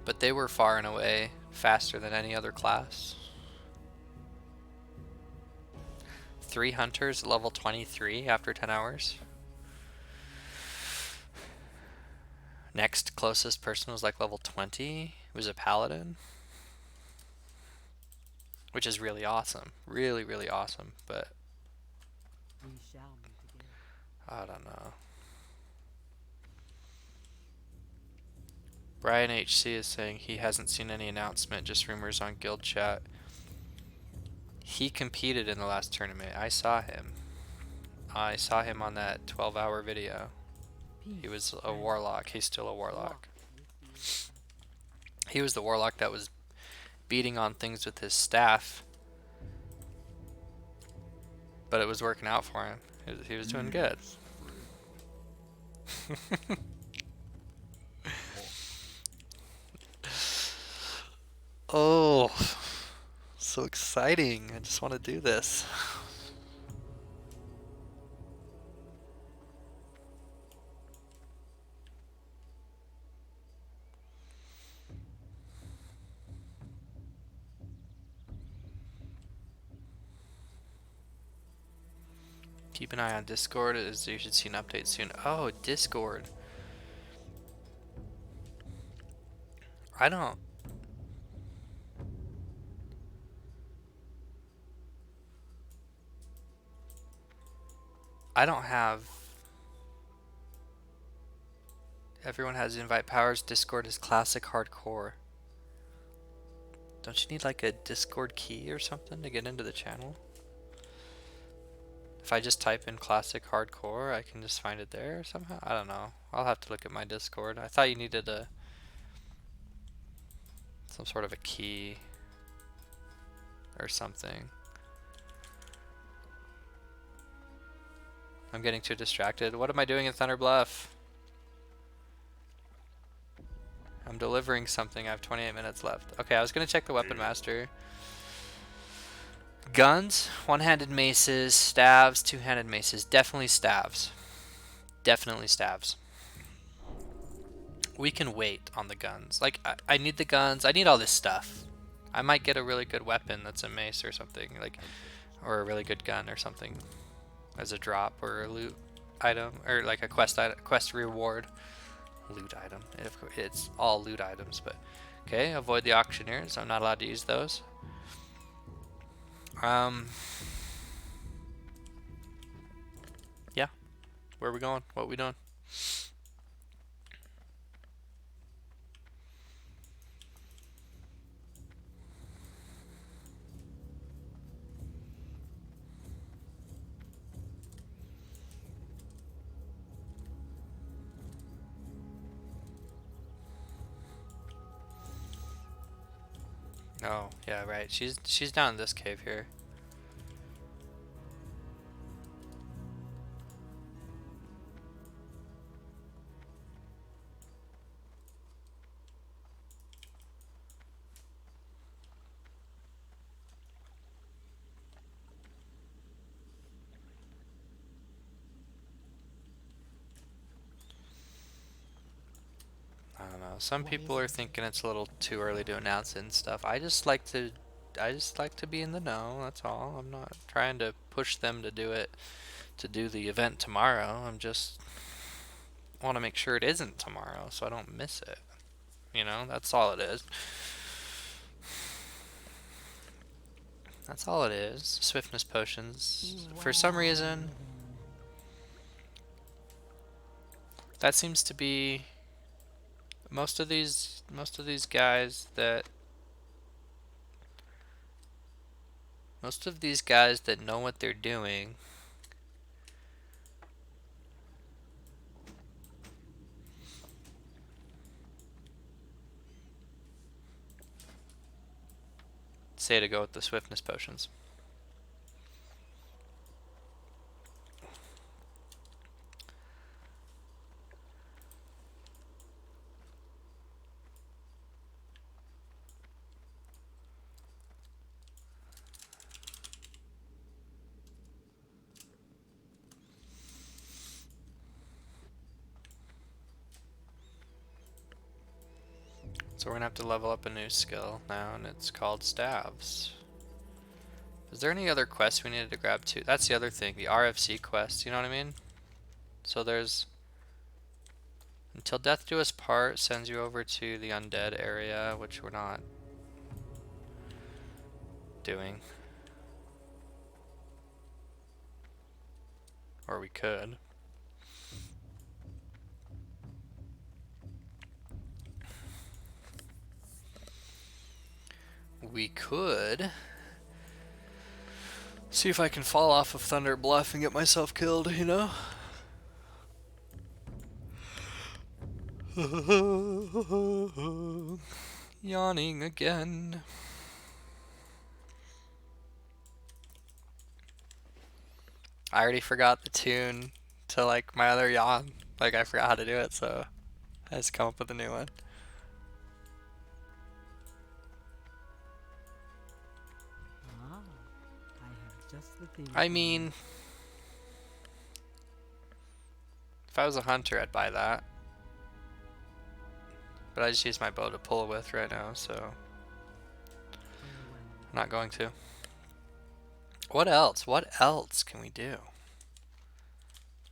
But they were far and away faster than any other class. 3 hunters level 23 after 10 hours. Next closest person was like level 20. It was a paladin. Which is really awesome. Really, really awesome. But I don't know. Brian HC is saying he hasn't seen any announcement, just rumors on guild chat. He competed in the last tournament. I saw him. I saw him on that 12-hour video. He was a warlock. He's still a warlock. He was the warlock that was beating on things with his staff. But it was working out for him. He was doing good. Oh, so exciting. I just want to do this. Keep an eye on Discord, as you should see an update soon. Oh, Discord. I don't have... Everyone has invite powers. Discord is classic hardcore. Don't you need like a Discord key or something to get into the channel? If I just type in classic hardcore, I can just find it there somehow? I don't know. I'll have to look at my Discord. I thought you needed some sort of a key or something. I'm getting too distracted. What am I doing in Thunder Bluff? I'm delivering something. I have 28 minutes left. Okay, I was gonna check the Weapon Master. Guns, one-handed maces, staves, two-handed maces. Definitely staves. Definitely staves. We can wait on the guns. Like, I need the guns. I need all this stuff. I might get a really good weapon that's a mace or something, like, or a really good gun or something as a drop or a loot item, or like a quest reward. Loot item. It's all loot items, but okay. Avoid the auctioneers. I'm not allowed to use those. Yeah. Where are we going? What are we doing? Oh, yeah, right. She's down in this cave here. I don't know. Some people are thinking it's a little too early to announce it and stuff. I just like to be in the know, that's all. I'm not trying to push them to do it, to do the event tomorrow. I'm just want to make sure it isn't tomorrow so I don't miss it. You know, that's all it is. That's all it is. Swiftness potions. For some reason, that seems to be most of these guys that know what they're doing say to go with the swiftness potions. So we're gonna have to level up a new skill now, and it's called staves. Is there any other quests we needed to grab too? That's the other thing, the RFC quest, you know what I mean? So there's until death do us part sends you over to the undead area, which we're not doing. Or we could. We could see if I can fall off of Thunder Bluff and get myself killed, you know? Yawning again. I already forgot the tune to like my other yawn. Like I forgot how to do it, so I just come up with a new one. I mean, if I was a hunter, I'd buy that. But I just use my bow to pull with right now, so I'm not going to. What else? What else can we do?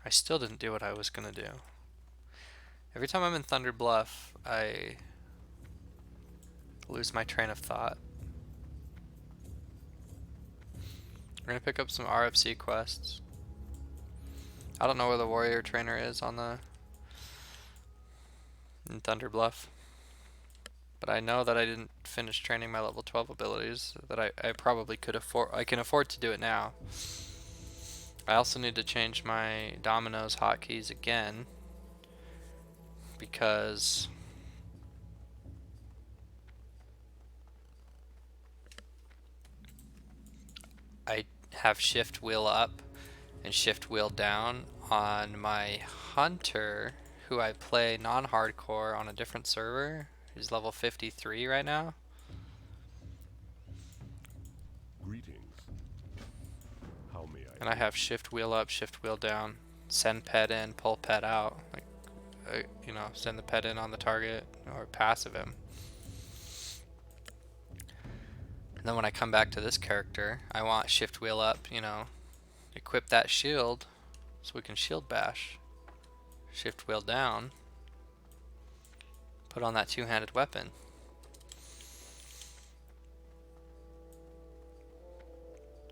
I still didn't do what I was gonna do. Every time I'm in Thunder Bluff, I lose my train of thought. We're gonna pick up some RFC quests. I don't know where the warrior trainer is on in Thunder Bluff. But I know that I didn't finish training my level 12 abilities, that I probably could afford, I can afford to do it now. I also need to change my Domino's hotkeys again because I have shift wheel up and shift wheel down on my hunter who I play non-hardcore on a different server. He's level 53 right now. Greetings. How may I And I aid have shift wheel up, shift wheel down, send pet in, pull pet out. Like, you know, send the pet in on the target or passive him. And then when I come back to this character, I want shift wheel up, you know, equip that shield so we can shield bash. Shift wheel down, put on that two-handed weapon.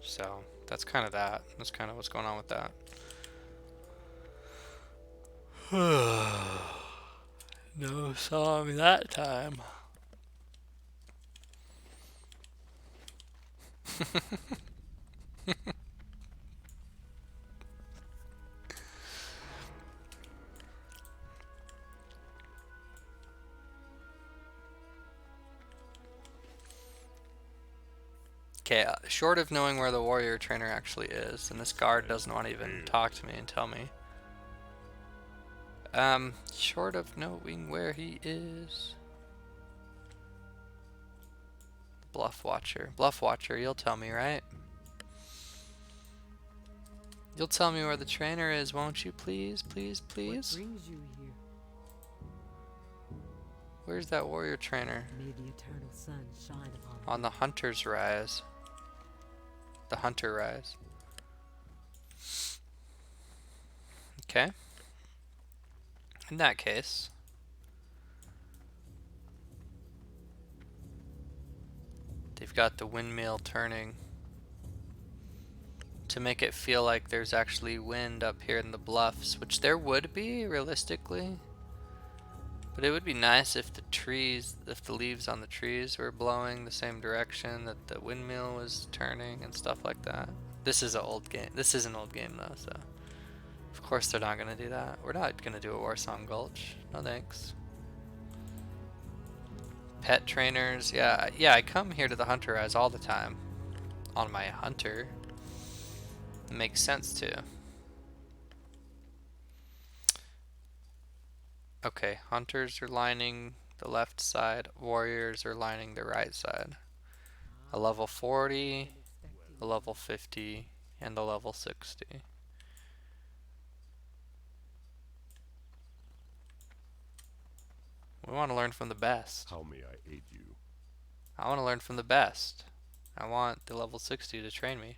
So that's kind of that. That's kind of what's going on with that. No song that time. Okay, short of knowing where the warrior trainer actually is, and this guard doesn't want to even talk to me and tell me. Short of knowing where he is. Bluff Watcher. Bluff Watcher, you'll tell me, right? You'll tell me where the trainer is, won't you? Please, please, please? What brings you here? Where's that warrior trainer? May the eternal sun shine upon On the Hunter's Rise. The Hunter Rise. Okay. In that case, they've got the windmill turning to make it feel like there's actually wind up here in the bluffs, which there would be, realistically. But it would be nice if the trees, if the leaves on the trees were blowing the same direction that the windmill was turning and stuff like that. This is an old game. This is an old game though, so of course they're not gonna do that. We're not gonna do a Warsong Gulch. No thanks. Pet trainers, yeah, I come here to the Hunter Rise all the time on my hunter. It makes sense too. Okay, hunters are lining the left side, warriors are lining the right side. A level 40, a level 50, and a level 60. We want to learn from the best. How may I aid you? I want to learn from the best. I want the level 60 to train me.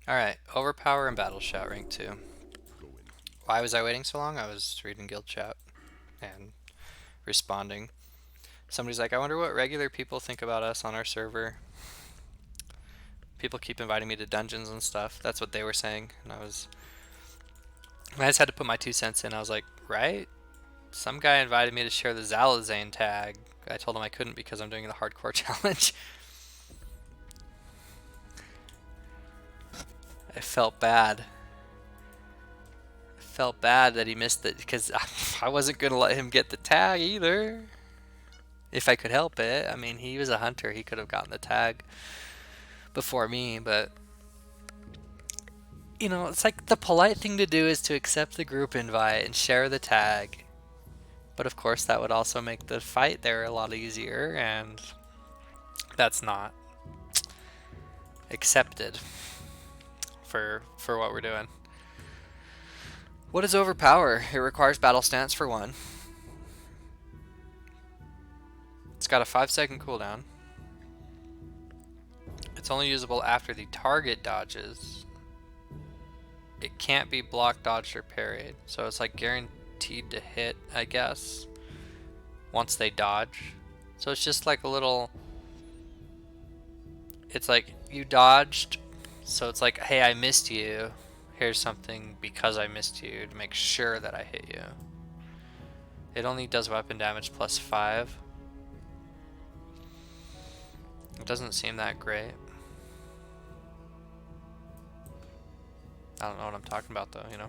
Alright, Overpower and Battle Shout rank 2. Go in peace. Why was I waiting so long? I was reading guild chat and responding. Somebody's like, I wonder what regular people think about us on our server. People keep inviting me to dungeons and stuff. That's what they were saying. And I just had to put my 2 cents in. I was like, right? Some guy invited me to share the Zalazane tag. I told him I couldn't because I'm doing the hardcore challenge. I felt bad. I felt bad that he missed it because I wasn't going to let him get the tag either. if I could help it. I mean, he was a hunter. He could have gotten the tag before me, but you know, it's like the polite thing to do is to accept the group invite and share the tag. But of course, that would also make the fight there a lot easier, and that's not accepted for what we're doing. What is overpower? It requires battle stance for one. It's got a 5-second cooldown. It's only usable after the target dodges. It can't be blocked, dodged, or parried. So it's like guaranteed to hit, I guess, once they dodge. So it's just like a little... It's like you dodged, so it's like, hey, I missed you. Here's something because I missed you to make sure that I hit you. It only does weapon damage plus 5. It doesn't seem that great. I don't know what I'm talking about though, you know?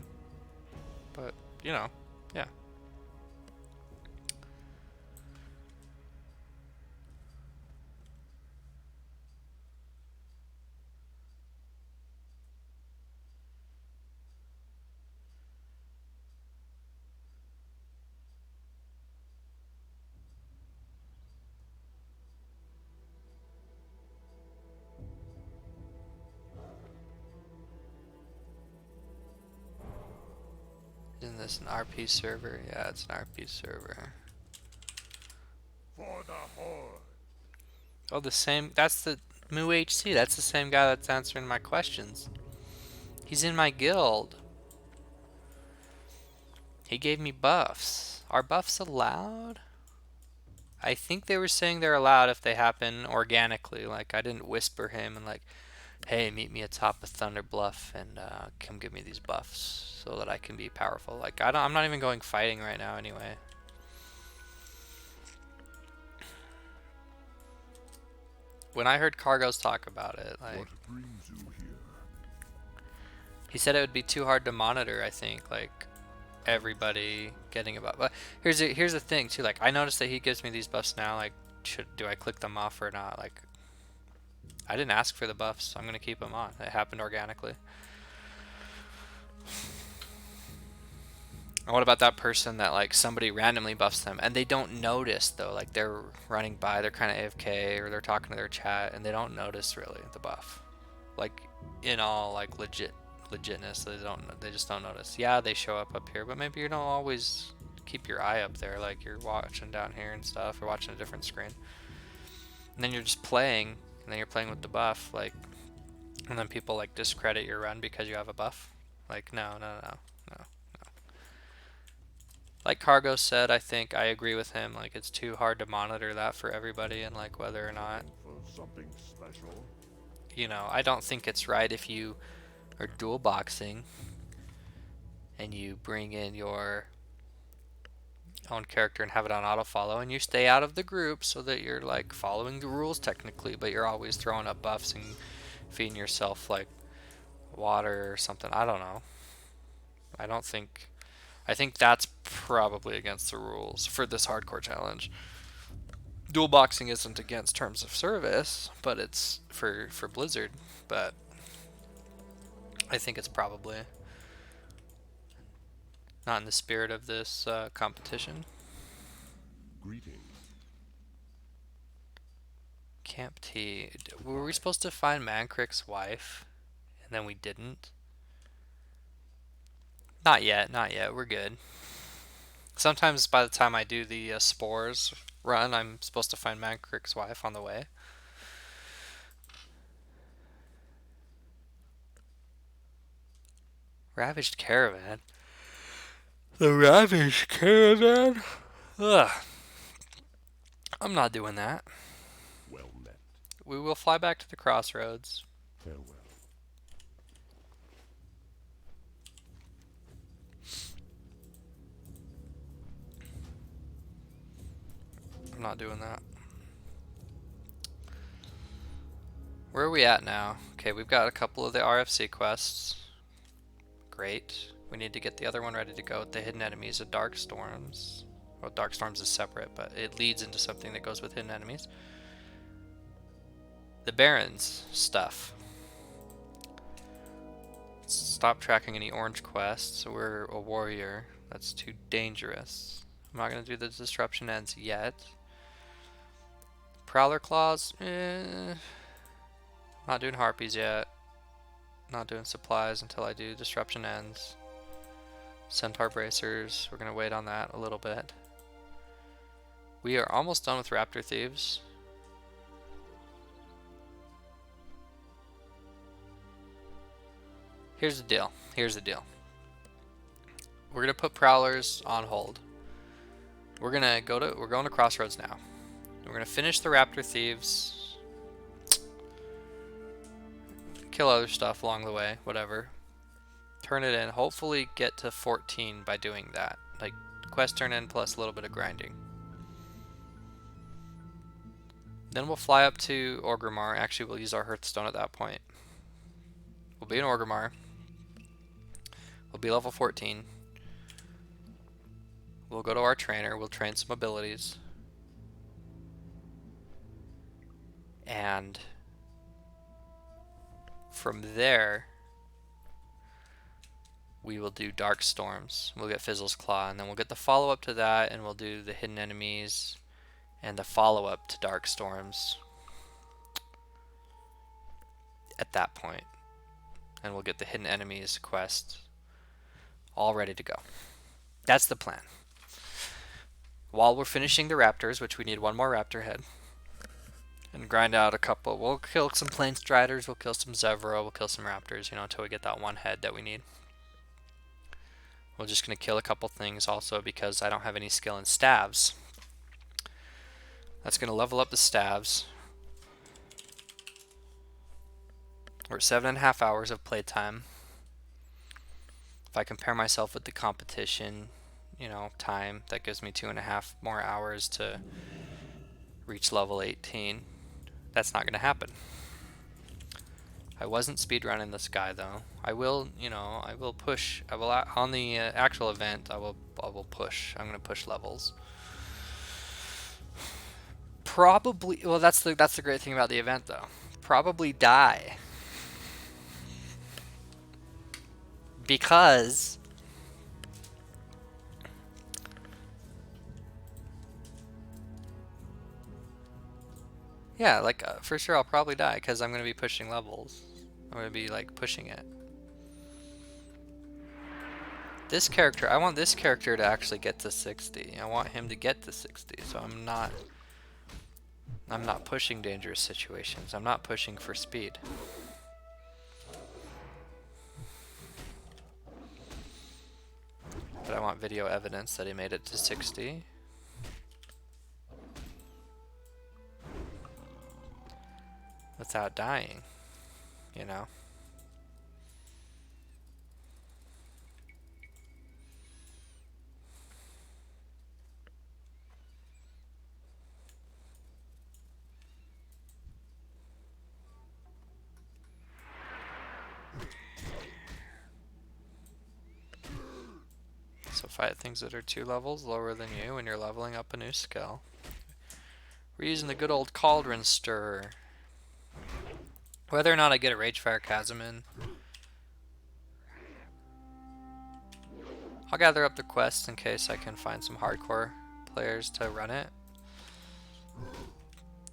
But, you know, yeah. Isn't this an RP server? Yeah, it's an RP server. For the Horde. Oh, the same. That's the Moo HC. That's the same guy that's answering my questions. He's in my guild. He gave me buffs. Are buffs allowed? I think they were saying they're allowed if they happen organically. Like, I didn't whisper him and like, hey, meet me atop of Thunder Bluff and come give me these buffs so that I can be powerful. Like, I'm not even going fighting right now anyway. When I heard Cargos talk about it, like, What brings you here? he said it would be too hard to monitor, I think, like, everybody getting a buff. But here's the thing, too. Like, I noticed that he gives me these buffs now. Like, do I click them off or not? Like, I didn't ask for the buffs, so I'm going to keep them on. It happened organically. And what about that person that, like, somebody randomly buffs them and they don't notice, though? Like, they're running by, they're kind of AFK, or they're talking to their chat, and they don't notice, really, the buff. Like, in all, like, legitness, they just don't notice. Yeah, they show up here, but maybe you don't always keep your eye up there, like, you're watching down here and stuff, or watching a different screen. And then you're just playing, and then you're playing with the buff, like, and then people, like, discredit your run because you have a buff. Like, no. Like Cargo said, I think I agree with him. Like, it's too hard to monitor that for everybody, and like whether or not, For something special. you know, I don't think it's right if you are dual boxing and you bring in your own character and have it on auto follow, and you stay out of the group so that you're like following the rules technically, but you're always throwing up buffs and feeding yourself like water or something. I don't know. I think that's probably against the rules for this hardcore challenge. Dual boxing isn't against terms of service, but it's for Blizzard. But I think it's probably not in the spirit of this competition. Greetings. Camp T. Were we supposed to find Mancrick's wife, and then we didn't? Not yet. We're good. Sometimes by the time I do the spores run, I'm supposed to find Mancrick's wife on the way. Ravaged Caravan. The Ravaged Caravan? Ugh. I'm not doing that. Well met. We will fly back to the crossroads. Farewell. I'm not doing that. Where are we at now? Okay, we've got a couple of the RFC quests. Great. We need to get the other one ready to go with the hidden enemies of Dark Storms. Well, Dark Storms is separate, but it leads into something that goes with hidden enemies. The Barons stuff. Stop tracking any orange quests. We're a warrior. That's too dangerous. I'm not going to do the disruption ends yet. Prowler claws. Not doing harpies yet. Not doing supplies until I do disruption ends. Centaur bracers. We're going to wait on that a little bit. We are almost done with raptor thieves. Here's the deal. Here's the deal. We're gonna put prowlers on hold. We're going to Crossroads now. We're gonna finish the raptor thieves. Kill other stuff along the way, whatever. Turn it in. Hopefully get to 14 by doing that. Like quest turn in plus a little bit of grinding. Then we'll fly up to Orgrimmar. Actually, we'll use our Hearthstone at that point. We'll be in Orgrimmar. We'll be level 14. We'll go to our trainer. We'll train some abilities. And from there, we will do Dark Storms. We'll get Fizzle's Claw, and then we'll get the follow-up to that, and we'll do the hidden enemies and the follow-up to Dark Storms at that point. And we'll get the hidden enemies quest all ready to go. That's the plan. While we're finishing the raptors, which we need one more raptor head, and grind out a couple. We'll kill some Plain Striders, we'll kill some Zevro, we'll kill some raptors, you know, until we get that one head that we need. We're just going to kill a couple things also because I don't have any skill in staves. That's going to level up the staves. We're at 7.5 hours of playtime. If I compare myself with the competition, you know, time, that gives me 2.5 more hours to reach level 18. That's not going to happen. I wasn't speedrunning this guy though. I will, you know, I will push. I will on the actual event. I will push. I'm going to push levels. Probably. Well, that's the great thing about the event though. Probably die because yeah, like for sure I'll probably die because I'm going to be pushing levels. I'm going to be like pushing it. This character, I want this character to actually get to 60. I want him to get to 60, so I'm not pushing dangerous situations. I'm not pushing for speed. But I want video evidence that he made it to 60. Without dying, you know. So fight things that are 2 levels lower than you when you're leveling up a new skill. We're using the good old Cauldron Stirrer. Whether or not I get a Ragefire Chasm in, I'll gather up the quests in case I can find some hardcore players to run it.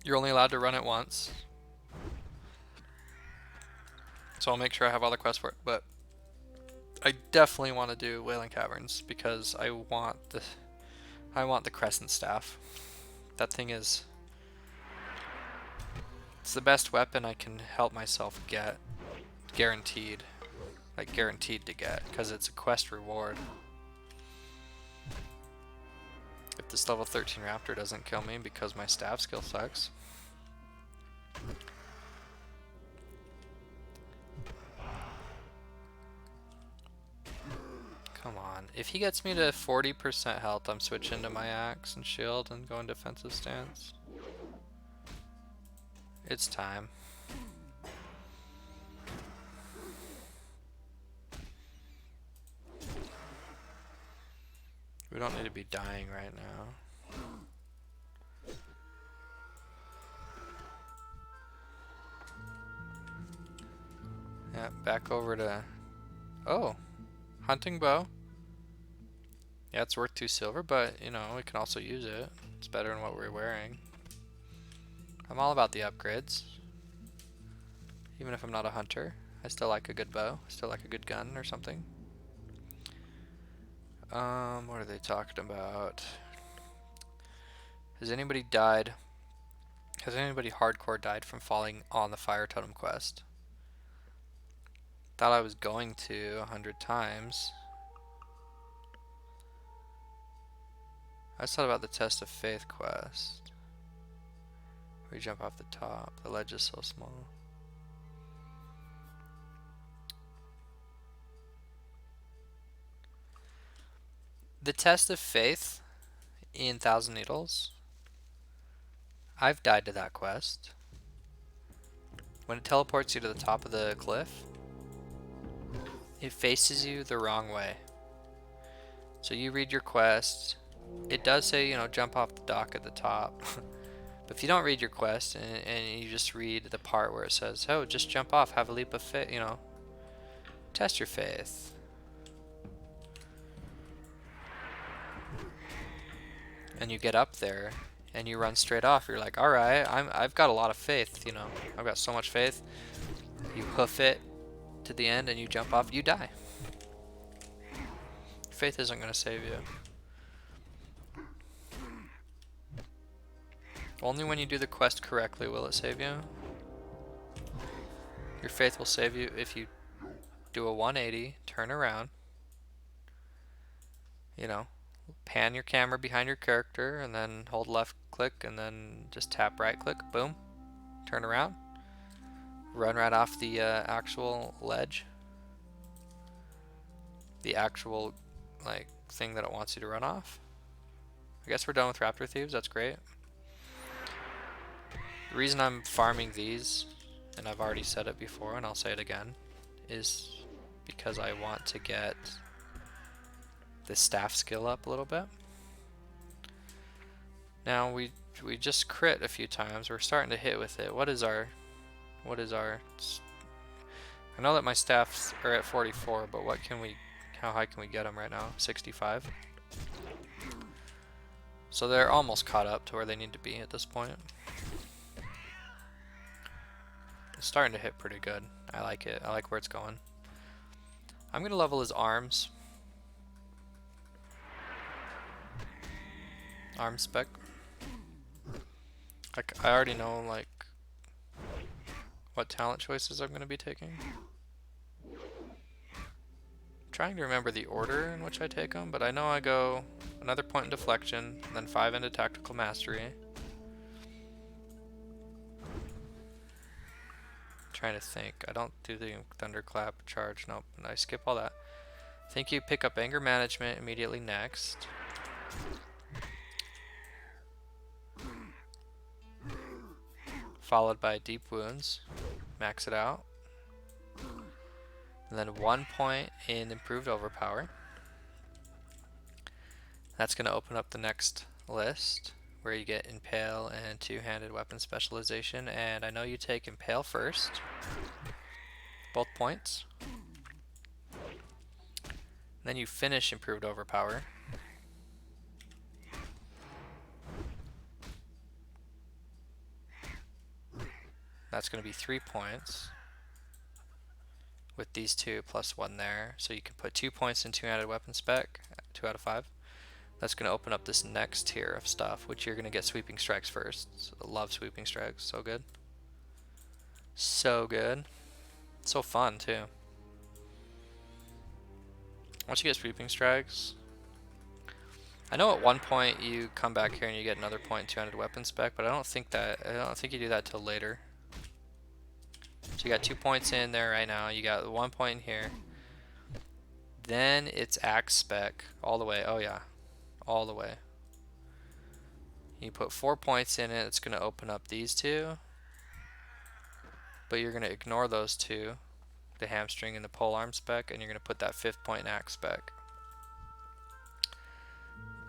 You're only allowed to run it once. So I'll make sure I have all the quests for it. But I definitely want to do Wailing Caverns because I want the Crescent Staff. That thing is... it's the best weapon I can help myself get. Guaranteed. Like guaranteed to get. Because it's a quest reward. If this level 13 raptor doesn't kill me because my staff skill sucks. Come on. If he gets me to 40% health, I'm switching to my axe and shield and going defensive stance. It's time. We don't need to be dying right now. Yeah, back over to... Oh, hunting bow. Yeah, it's worth 2 silver, but, you know, we can also use it. It's better than what we're wearing. I'm all about the upgrades. Even if I'm not a hunter, I still like a good bow. I still like a good gun or something. What are they talking about? Has anybody died? Has anybody hardcore died from falling on the fire totem quest? Thought I was going to 100 times. I just thought about the test of faith quest. Where you jump off the top. The ledge is so small. The test of faith in Thousand Needles. I've died to that quest. When it teleports you to the top of the cliff, it faces you the wrong way. So you read your quest. It does say, you know, jump off the dock at the top. But if you don't read your quest and you just read the part where it says, oh, just jump off, have a leap of faith, you know, test your faith. And you get up there and you run straight off. You're like, all right, I've got a lot of faith, you know, I've got so much faith. You hoof it to the end and you jump off, you die. Faith isn't going to save you. Only when you do the quest correctly will it save you. Your faith will save you if you do a 180, turn around, you know, pan your camera behind your character and then hold left click and then just tap right click, boom, turn around, run right off the actual ledge, the actual like thing that it wants you to run off. I guess we're done with Raptor Thieves, that's great. The reason I'm farming these, and I've already said it before and I'll say it again, is because I want to get the staff skill up a little bit. Now we just crit a few times. We're starting to hit with it. What is our I know that my staffs are at 44, but how high can we get them right now? 65. So they're almost caught up to where they need to be at this point. It's starting to hit pretty good. I like it. I like where it's going. I'm gonna level his arms. Arm spec. I already know like what talent choices I'm gonna be taking. Trying to remember the order in which I take them, but I know I go another point in deflection, then 5 into tactical mastery. Trying to think. I don't do the thunderclap charge. Nope, I skip all that. I think you pick up anger management immediately next. Followed by deep wounds. Max it out. And then 1 point in improved overpower. That's going to open up the next list where you get impale and two-handed weapon specialization, and I know you take impale first, both points. Then you finish improved overpower. That's going to be 3 points with these two plus 1 there, so you can put 2 points in two-handed weapon spec, 2 out of 5. That's going to open up this next tier of stuff, which you're going to get sweeping strikes first. So I love sweeping strikes. So good. So good. So fun, too. Once you get sweeping strikes, I know at one point you come back here and you get another point in two-handed weapon spec, but I don't think you do that till later. So you got 2 points in there right now. You got 1 point in here. Then it's axe spec all the way. Oh yeah. All the way. You put 4 points in it, it's going to open up these two, but you're going to ignore those two, the hamstring and the polearm spec, and you're going to put that 5th point in axe spec.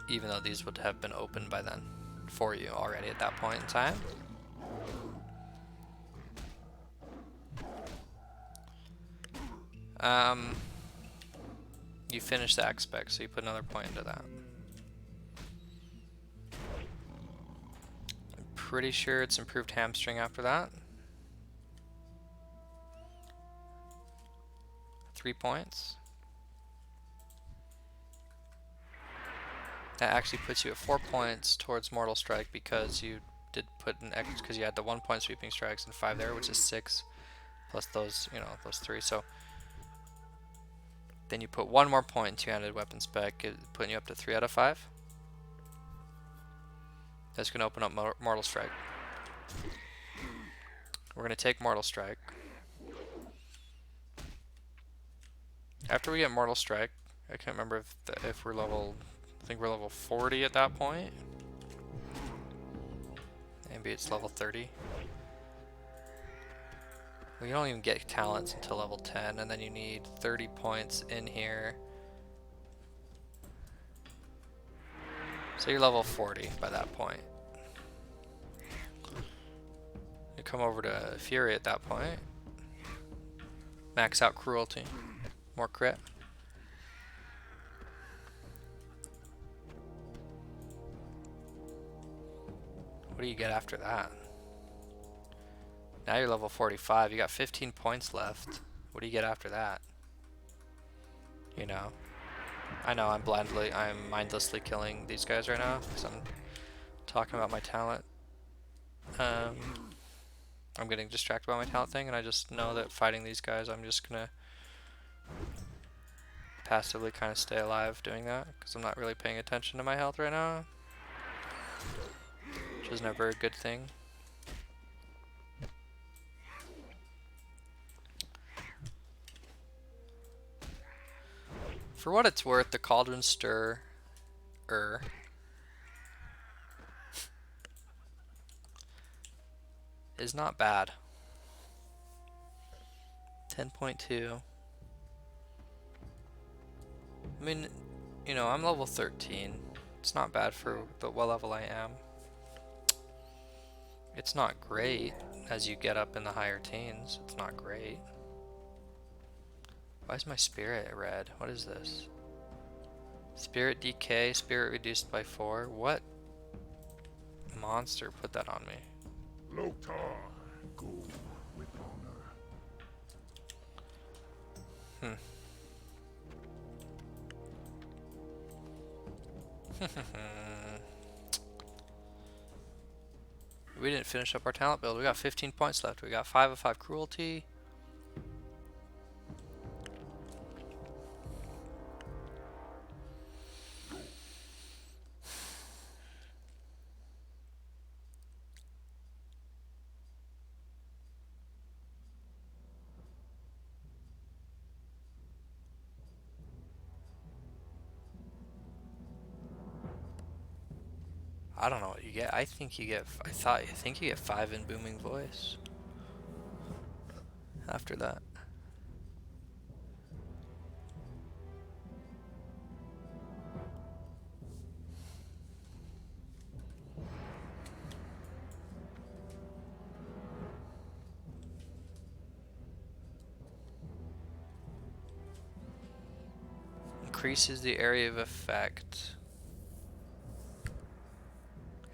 even though these would have been opened by then for you already at that point in time. You finish the X spec, so you put another point into that. I'm pretty sure it's improved hamstring after that. 3 points. That actually puts you at 4 points towards Mortal Strike because you did put an X, because you had the 1 point sweeping strikes and 5 there, which is 6, plus those, you know, those 3. So then you put 1 more point in two-handed weapon spec, putting you up to 3 out of 5. That's going to open up Mortal Strike. We're going to take Mortal Strike. After we get Mortal Strike, I can't remember if we're level, I think we're level 40 at that point. Maybe it's level 30. Well, you don't even get talents until level 10, and then you need 30 points in here. So you're level 40 by that point. You come over to Fury at that point. Max out Cruelty. More crit. What do you get after that? Now you're level 45. You got 15 points left. What do you get after that? You know. I know I'm mindlessly killing these guys right now because I'm talking about my talent. I'm getting distracted by my talent thing, and I just know that fighting these guys, I'm just gonna passively kind of stay alive doing that because I'm not really paying attention to my health right now, which is never a good thing. For what it's worth, the Cauldron Stir is not bad. 10.2. I mean, you know, I'm level 13. It's not bad for the what level I am. It's not great as you get up in the higher teens. It's not great. Why is my spirit red? What is this? Spirit decay, spirit reduced by 4. What monster put that on me? Loktar, go with honor. We didn't finish up our talent build. We got 15 points left. We got 5 of 5 cruelty. I don't know what you get. I think you get 5 in booming voice after that. Increases the area of effect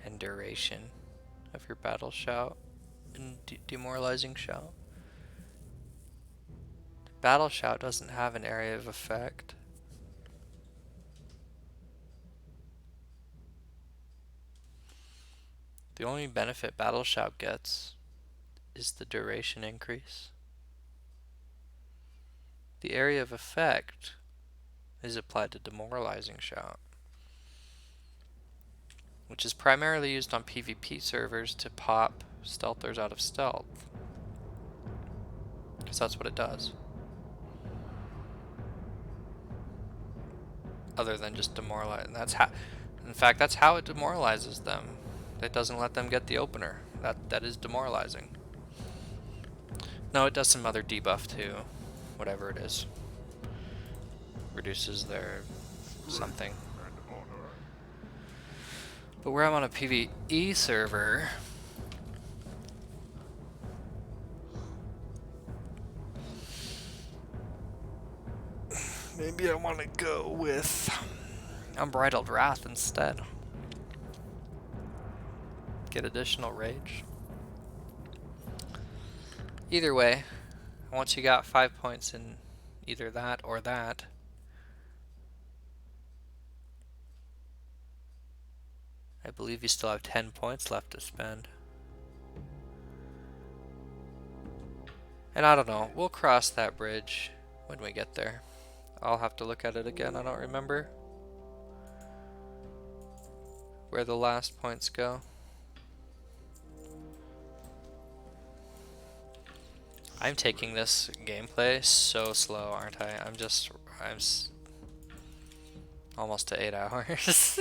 and duration of your battle shout and demoralizing shout. Battle shout doesn't have an area of effect. The only benefit battle shout gets is the duration increase. The area of effect is applied to demoralizing shout, which is primarily used on PvP servers to pop stealthers out of stealth, because that's what it does. Other than just demoralize, and in fact, that's how it demoralizes them. It doesn't let them get the opener. That is demoralizing. No, it does some other debuff too, whatever it is. Reduces their something. And honor. But where I'm on a PvE server, maybe I want to go with Unbridled Wrath instead. Get additional rage. Either way, once you got 5 points in either that or that, I believe you still have 10 points left to spend. And I don't know, we'll cross that bridge when we get there. I'll have to look at it again, I don't remember where the last points go. I'm taking this gameplay so slow, aren't I? I'm almost to 8 hours.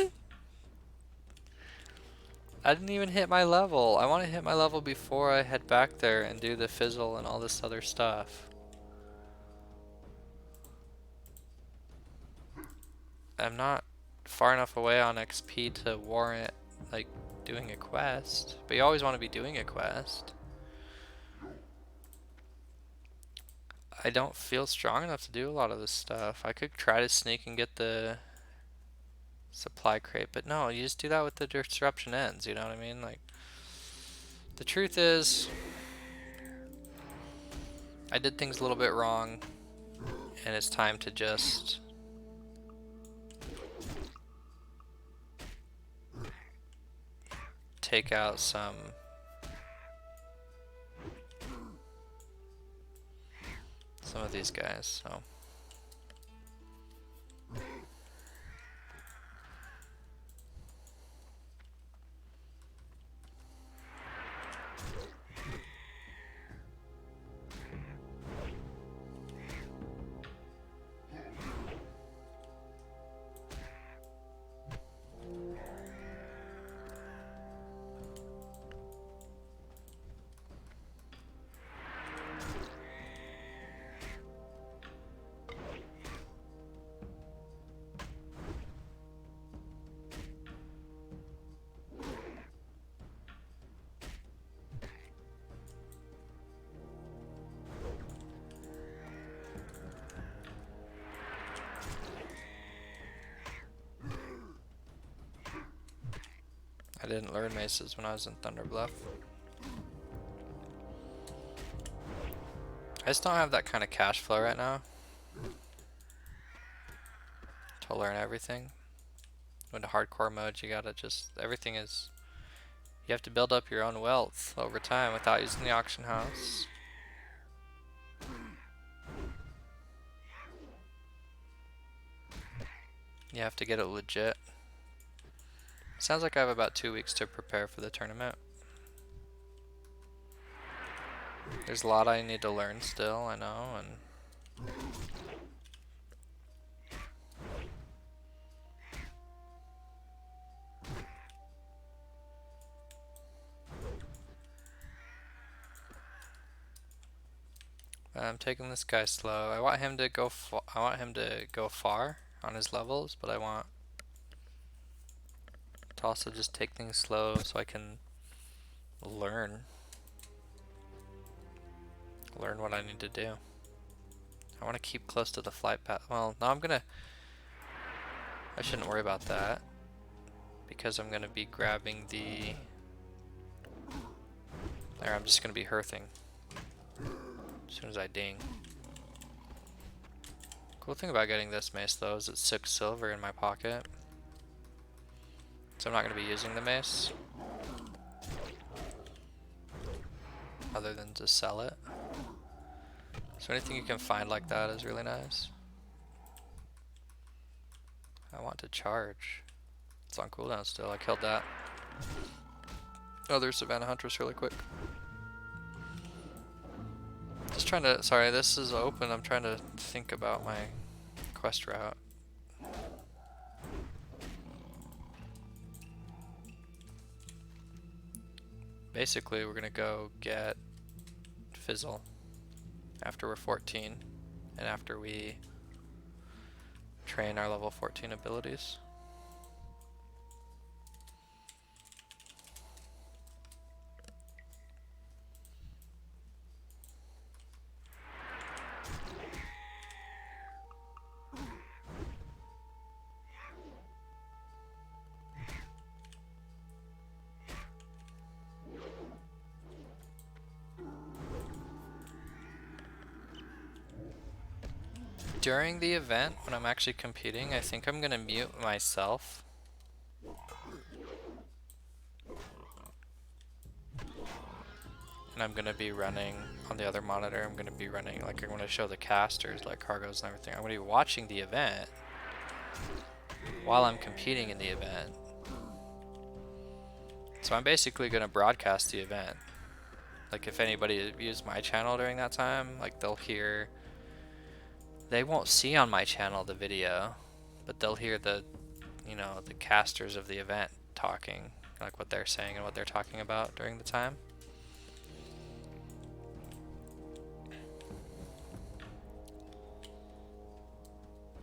I didn't even hit my level. I want to hit my level before I head back there and do the Fizzle and all this other stuff. I'm not far enough away on XP to warrant, like, doing a quest. But you always want to be doing a quest. I don't feel strong enough to do a lot of this stuff. I could try to sneak and get the supply crate, but no, you just do that with the disruption ends, you know what I mean? Like, the truth is, I did things a little bit wrong, and it's time to just take out some of these guys, so. I didn't learn maces when I was in Thunderbluff. I just don't have that kind of cash flow right now to learn everything. When the hardcore mode, you gotta just, everything is, you have to build up your own wealth over time without using the auction house. You have to get it legit. Sounds like I have about 2 weeks to prepare for the tournament. There's a lot I need to learn still, I know, and I'm taking this guy slow. I want him to go far on his levels, but I want to also just take things slow so I can learn what I need to do. I want to keep close to the flight path. Well, no, I shouldn't worry about that because I'm gonna be grabbing the, there, I'm just gonna be hearthing as soon as I ding. Cool thing about getting this mace though is it's 6 silver in my pocket. So I'm not going to be using the mace other than to sell it. So anything you can find like that is really nice. I want to charge. It's on cooldown still. I killed that. Oh, there's Savannah Huntress really quick. Just trying to, sorry, this is open. I'm trying to think about my quest route. Basically, we're gonna go get Fizzle after we're 14 and after we train our level 14 abilities. During the event, when I'm actually competing, I think I'm gonna mute myself. And I'm gonna be running on the other monitor. I'm gonna be running, like, I'm gonna show the casters, like cargoes and everything. I'm gonna be watching the event while I'm competing in the event. So I'm basically gonna broadcast the event. Like, if anybody views my channel during that time, like, they'll hear, they won't see on my channel the video, but they'll hear the, you know, the casters of the event talking, like what they're saying and what they're talking about during the time.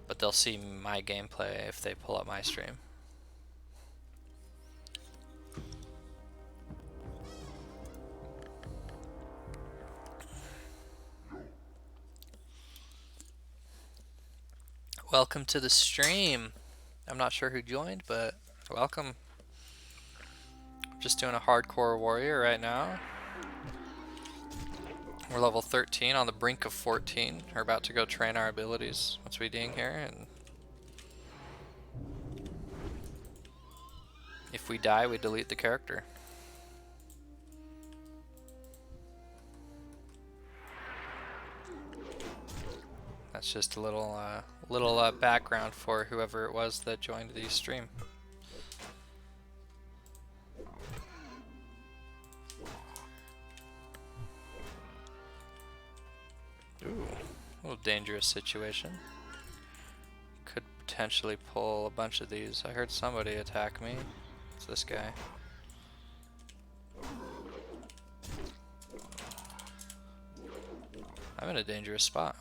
But they'll see my gameplay if they pull up my stream. Welcome to the stream. I'm not sure who joined, but welcome. Just doing a hardcore warrior right now. We're level 13 on the brink of 14. We're about to go train our abilities once we ding here, and if we die, we delete the character. That's just a little background for whoever it was that joined the stream. Ooh, a little dangerous situation. Could potentially pull a bunch of these. I heard somebody attack me. It's this guy. I'm in a dangerous spot.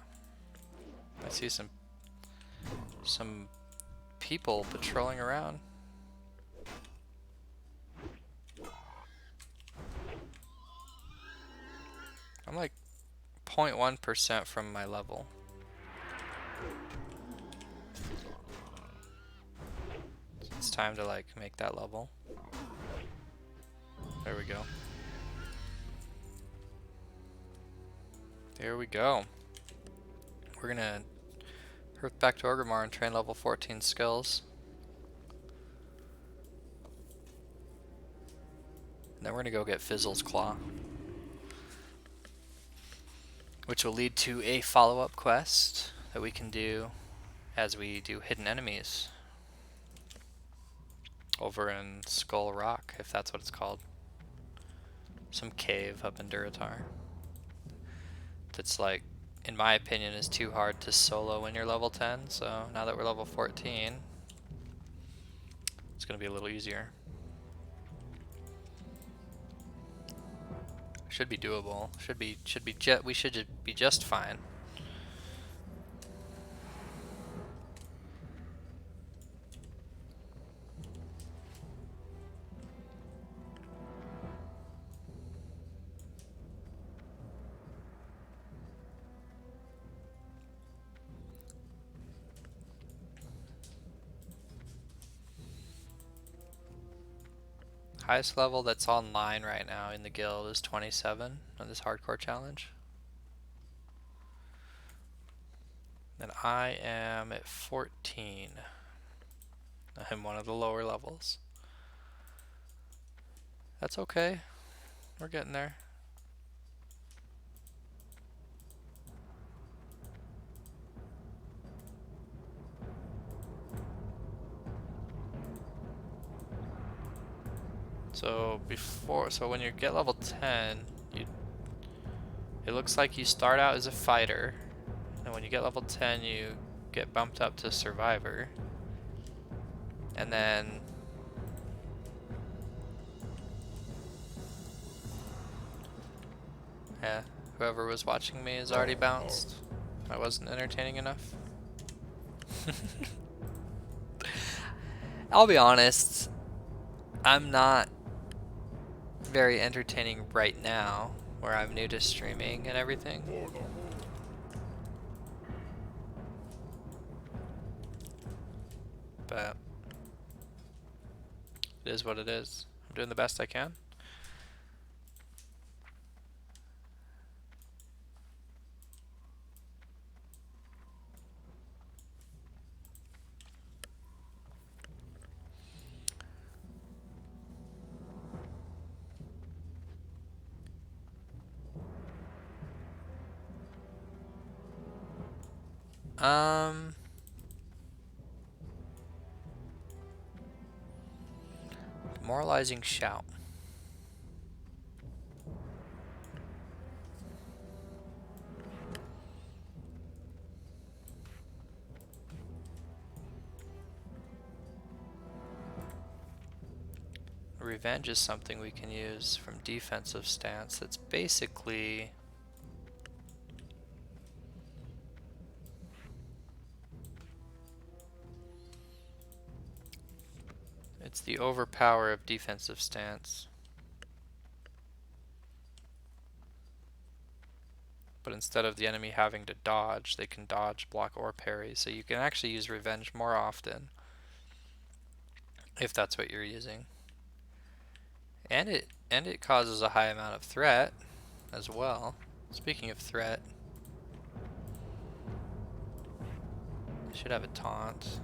I see some people patrolling around. I'm like 0.1% from my level. It's time to like make that level. There we go. There we go. We're gonna hurry back to Orgrimmar and train level 14 skills. And then we're gonna go get Fizzle's Claw, which will lead to a follow-up quest that we can do as we do hidden enemies over in Skull Rock, if that's what it's called. Some cave up in Duratar. That's like, in my opinion, is too hard to solo when you're level 10, so now that we're level 14, it's gonna be a little easier. Should be doable. We should be just fine. Highest level that's online right now in the guild is 27 on this hardcore challenge. And I am at 14. I'm one of the lower levels. That's okay. We're getting there. So when you get level 10, it looks like you start out as a fighter, and when you get level 10, you get bumped up to survivor, and then yeah, whoever was watching me has already bounced. I wasn't entertaining enough. I'll be honest, I'm not very entertaining right now, where I'm new to streaming and everything. But it is what it is. I'm doing the best I can. Um, Demoralizing shout. Revenge is something we can use from defensive stance. It's basically it's the overpower of defensive stance. But instead of the enemy having to dodge, they can dodge, block, or parry. So you can actually use revenge more often if that's what you're using. And it causes a high amount of threat as well. Speaking of threat, I should have a taunt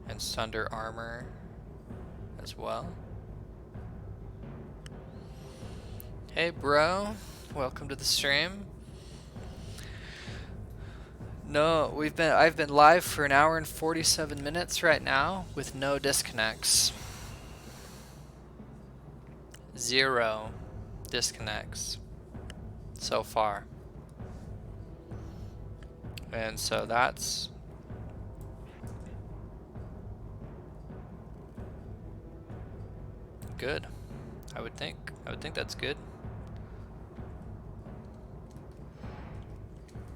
and sunder armor as well. Hey bro, welcome to the stream. No, I've been live for an hour and 47 minutes right now with no disconnects. 0 disconnects so far. And so that's good. I would think that's good.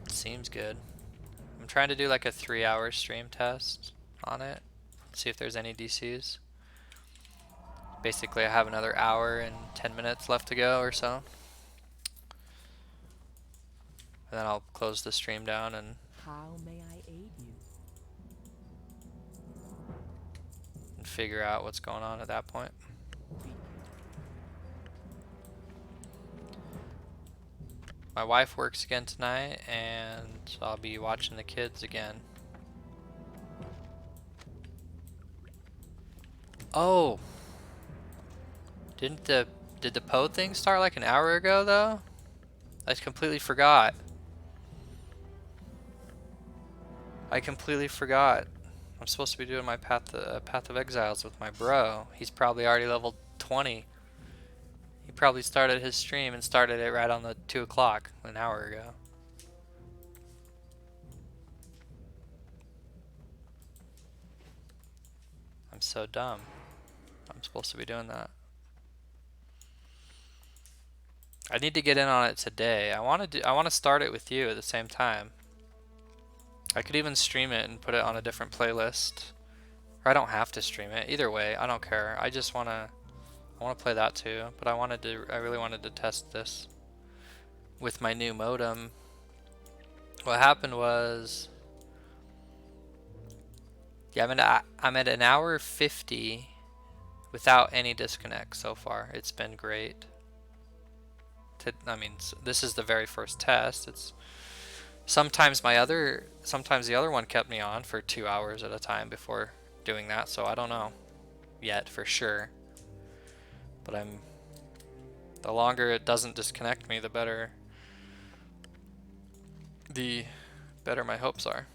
Seems good. I'm trying to do like a 3-hour stream test on it. See if there's any DCs. Basically, I have another hour and 10 minutes left to go or so. And then I'll close the stream down and How may I aid you? figure out what's going on at that point. My wife works again tonight, and I'll be watching the kids again. Oh, did the Poe thing start like an hour ago though? I completely forgot. I completely forgot. I'm supposed to be doing my Path of Exiles with my bro. He's probably already level 20. He probably started his stream and started it right on the 2 o'clock an hour ago. I'm so dumb. I'm supposed to be doing that. I need to get in on it today. I want to start it with you at the same time. I could even stream it and put it on a different playlist. Or I don't have to stream it. Either way, I don't care. I just want to play that too, but I really wanted to test this with my new modem. What happened was, yeah, I'm at an hour 50 without any disconnects so far. It's been great. I mean, this is the very first test. It's sometimes the other one kept me on for 2 hours at a time before doing that, so I don't know yet for sure. But the longer it doesn't disconnect me, the better my hopes are.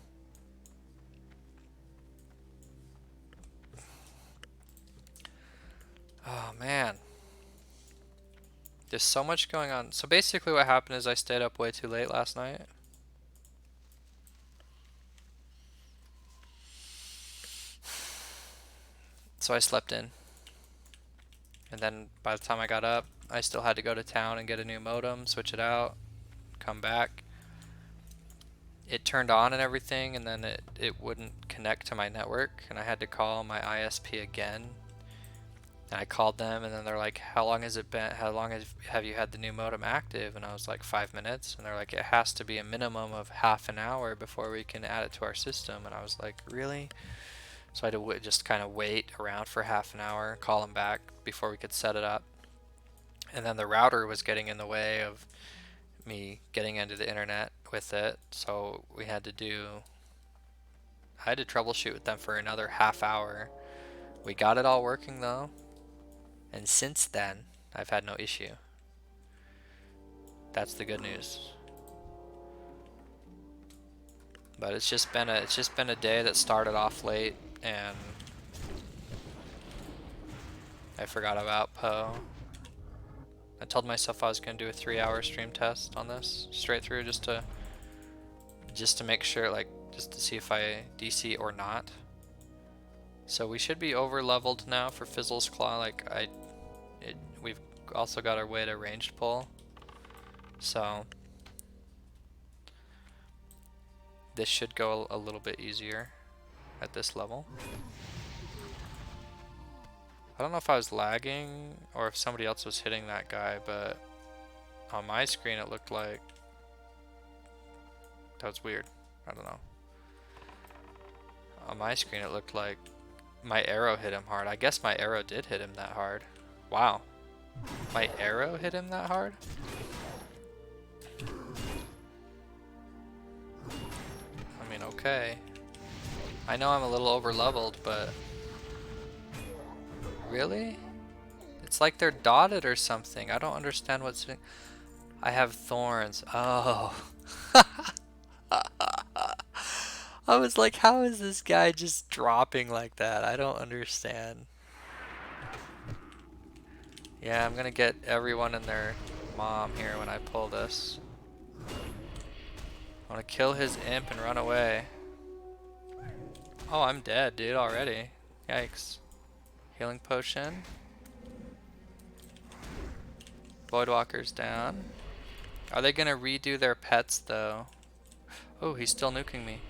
Oh man. There's so much going on. So basically what happened is I stayed up way too late last night. So I slept in. And then by the time I got up, I still had to go to town and get a new modem, switch it out, come back. It turned on and everything, and then it wouldn't connect to my network, and I had to call my ISP again. And I called them, and then they're like, how long has it been? How long have you had the new modem active? And I was like, 5 minutes. And they're like, it has to be a minimum of half an hour before we can add it to our system. And I was like, really? So I had to just kind of wait around for half an hour, call them back before we could set it up. And then the router was getting in the way of me getting into the internet with it. So I had to troubleshoot with them for another half hour. We got it all working though. And since then, I've had no issue. That's the good news. But it's just been a day that started off late, and I forgot about Poe. I told myself I was gonna do a 3-hour stream test on this straight through, just to make sure, like, just to see if I DC or not. So we should be over leveled now for Fizzle's Claw. Like we've also got our way to ranged pull. So this should go a little bit easier at this level. I don't know if I was lagging or if somebody else was hitting that guy, but on my screen it looked like that was weird. I don't know. On my screen it looked like my arrow hit him hard. I guess my arrow did hit him that hard. Wow. My arrow hit him that hard? I mean, okay. I know I'm a little over leveled, but really? It's like they're dotted or something. I don't understand what's... I have thorns. Oh. I was like, how is this guy just dropping like that? I don't understand. Yeah, I'm gonna get everyone and their mom here when I pull this. I wanna kill his imp and run away. Oh, I'm dead, dude, already. Yikes. Healing potion. Voidwalker's down. Are they gonna redo their pets though? Oh, he's still nuking me.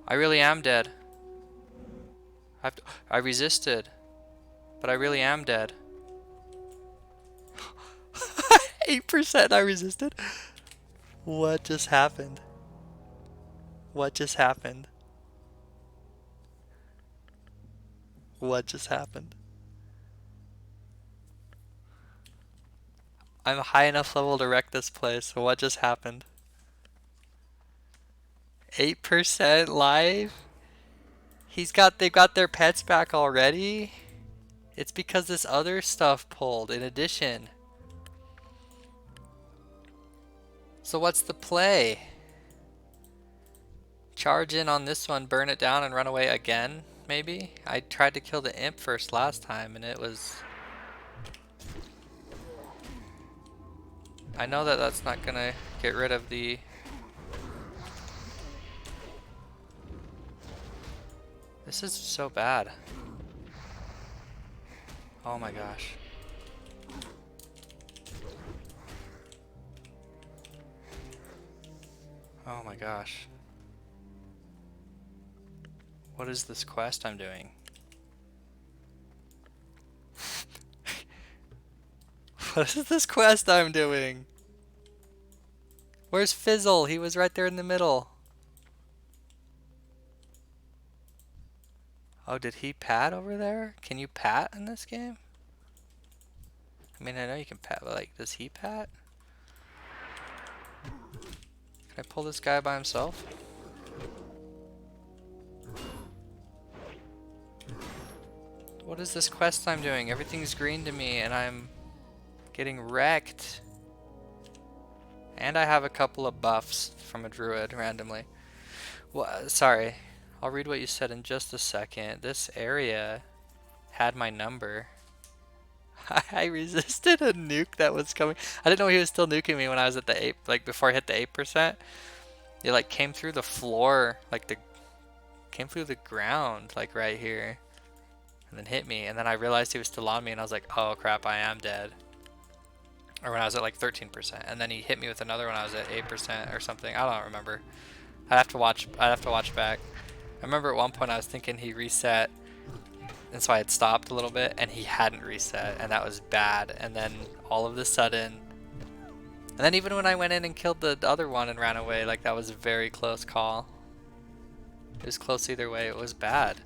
I really am dead. I resisted, but I really am dead. 8% I resisted. What just happened? What just happened? What just happened? I'm high enough level to wreck this place, so what just happened? 8% live? They've got their pets back already? It's because this other stuff pulled in addition. So what's the play? Charge in on this one, burn it down, and run away again, maybe? I tried to kill the imp first last time, and it was... I know that that's not gonna get rid of the... This is so bad. Oh my gosh. Oh my gosh. What is this quest I'm doing? What is this quest I'm doing? Where's Fizzle? He was right there in the middle. Oh, did he pat over there? Can you pat in this game? I mean, I know you can pat, but like, does he pat? Can I pull this guy by himself? What is this quest I'm doing? Everything's green to me and I'm getting wrecked. And I have a couple of buffs from a druid randomly. Well, sorry. I'll read what you said in just a second. This area had my number. I resisted a nuke that was coming. I didn't know he was still nuking me when I was at the 8, like before I hit the 8%. It like came through the floor, like came through the ground, like right here. And then hit me, and then I realized he was still on me, and I was like, oh crap, I am dead. Or when I was at like 13%, and then he hit me with another when I was at 8% or something. I don't remember. I'd have to watch back. I remember at one point I was thinking he reset, and so I had stopped a little bit, and he hadn't reset, and that was bad. And then all of a sudden, and then even when I went in and killed the other one and ran away, like that was a very close call. It was close either way. It was bad.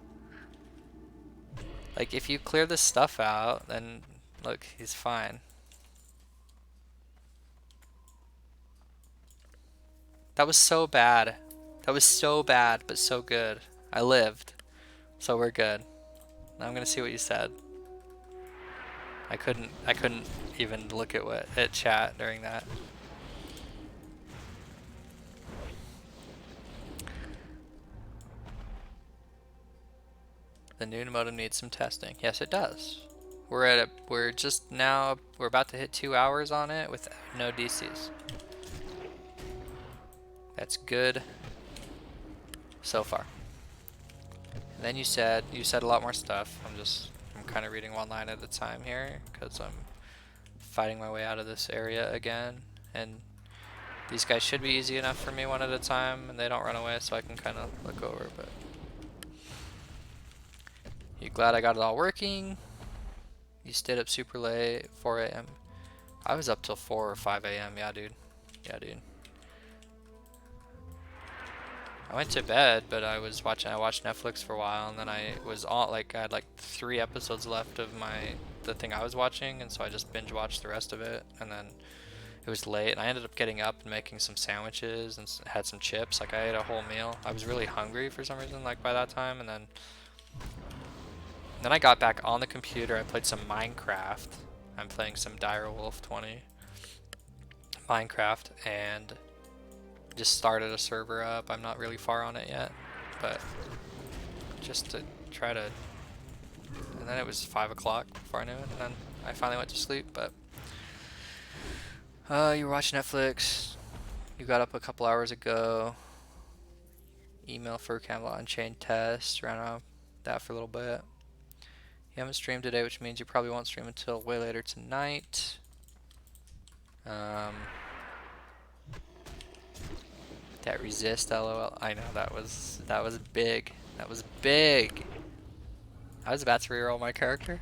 Like, if you clear this stuff out, then look, he's fine. That was so bad. That was so bad, but so good. I lived. So we're good. Now I'm gonna see what you said. I couldn't even look at chat during that. The new modem needs some testing. Yes, it does. We're just now, we're about to hit 2 hours on it with no DCs. That's good so far. And then you said a lot more stuff. I'm kind of reading one line at a time here because I'm fighting my way out of this area again. And these guys should be easy enough for me one at a time, and they don't run away, so I can kind of look over. But you glad I got it all working? You stayed up super late, 4 a.m. I was up till 4 or 5 a.m. Yeah, dude. Yeah, dude. I went to bed, but I watched Netflix for a while, and then I was on, like, I had like 3 episodes left of the thing I was watching, and so I just binge watched the rest of it, and then it was late, and I ended up getting up and making some sandwiches and had some chips. Like, I ate a whole meal. I was really hungry for some reason, like, by that time, and then I got back on the computer. I played some Minecraft. I'm playing some Dire Wolf 20 Minecraft, and just started a server up. I'm not really far on it yet, but just to try to, and then it was 5 o'clock before I knew it, and then I finally went to sleep. But you were watching Netflix, you got up a couple hours ago, email for Camelot Unchained test, ran around that for a little bit. You haven't streamed today, which means you probably won't stream until way later tonight. That resist, lol. I know, that was big. That was big. I was about to reroll my character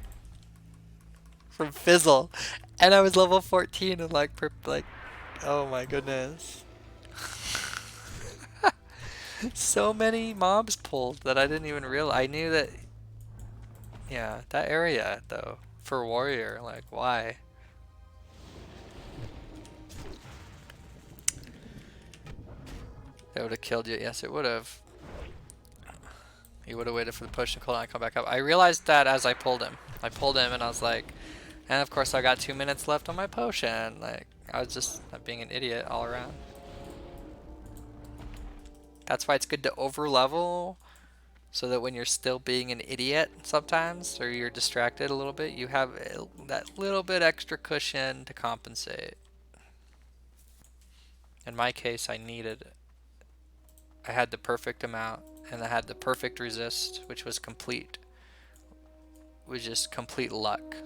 from Fizzle, and I was level 14 and like oh my goodness. So many mobs pulled that I didn't even realize. I knew that. Yeah, that area though for warrior, like why? That would have killed you. Yes, it would have. He would have waited for the push and cooldown to come back up. I realized that as I pulled him. I pulled him and I was like, and of course I got 2 minutes left on my potion. Like, I was just being an idiot all around. That's why it's good to over level, so that when you're still being an idiot sometimes, or you're distracted a little bit, you have that little bit extra cushion to compensate. In my case, I needed it. I had the perfect amount, and I had the perfect resist, which was complete. It was just complete luck.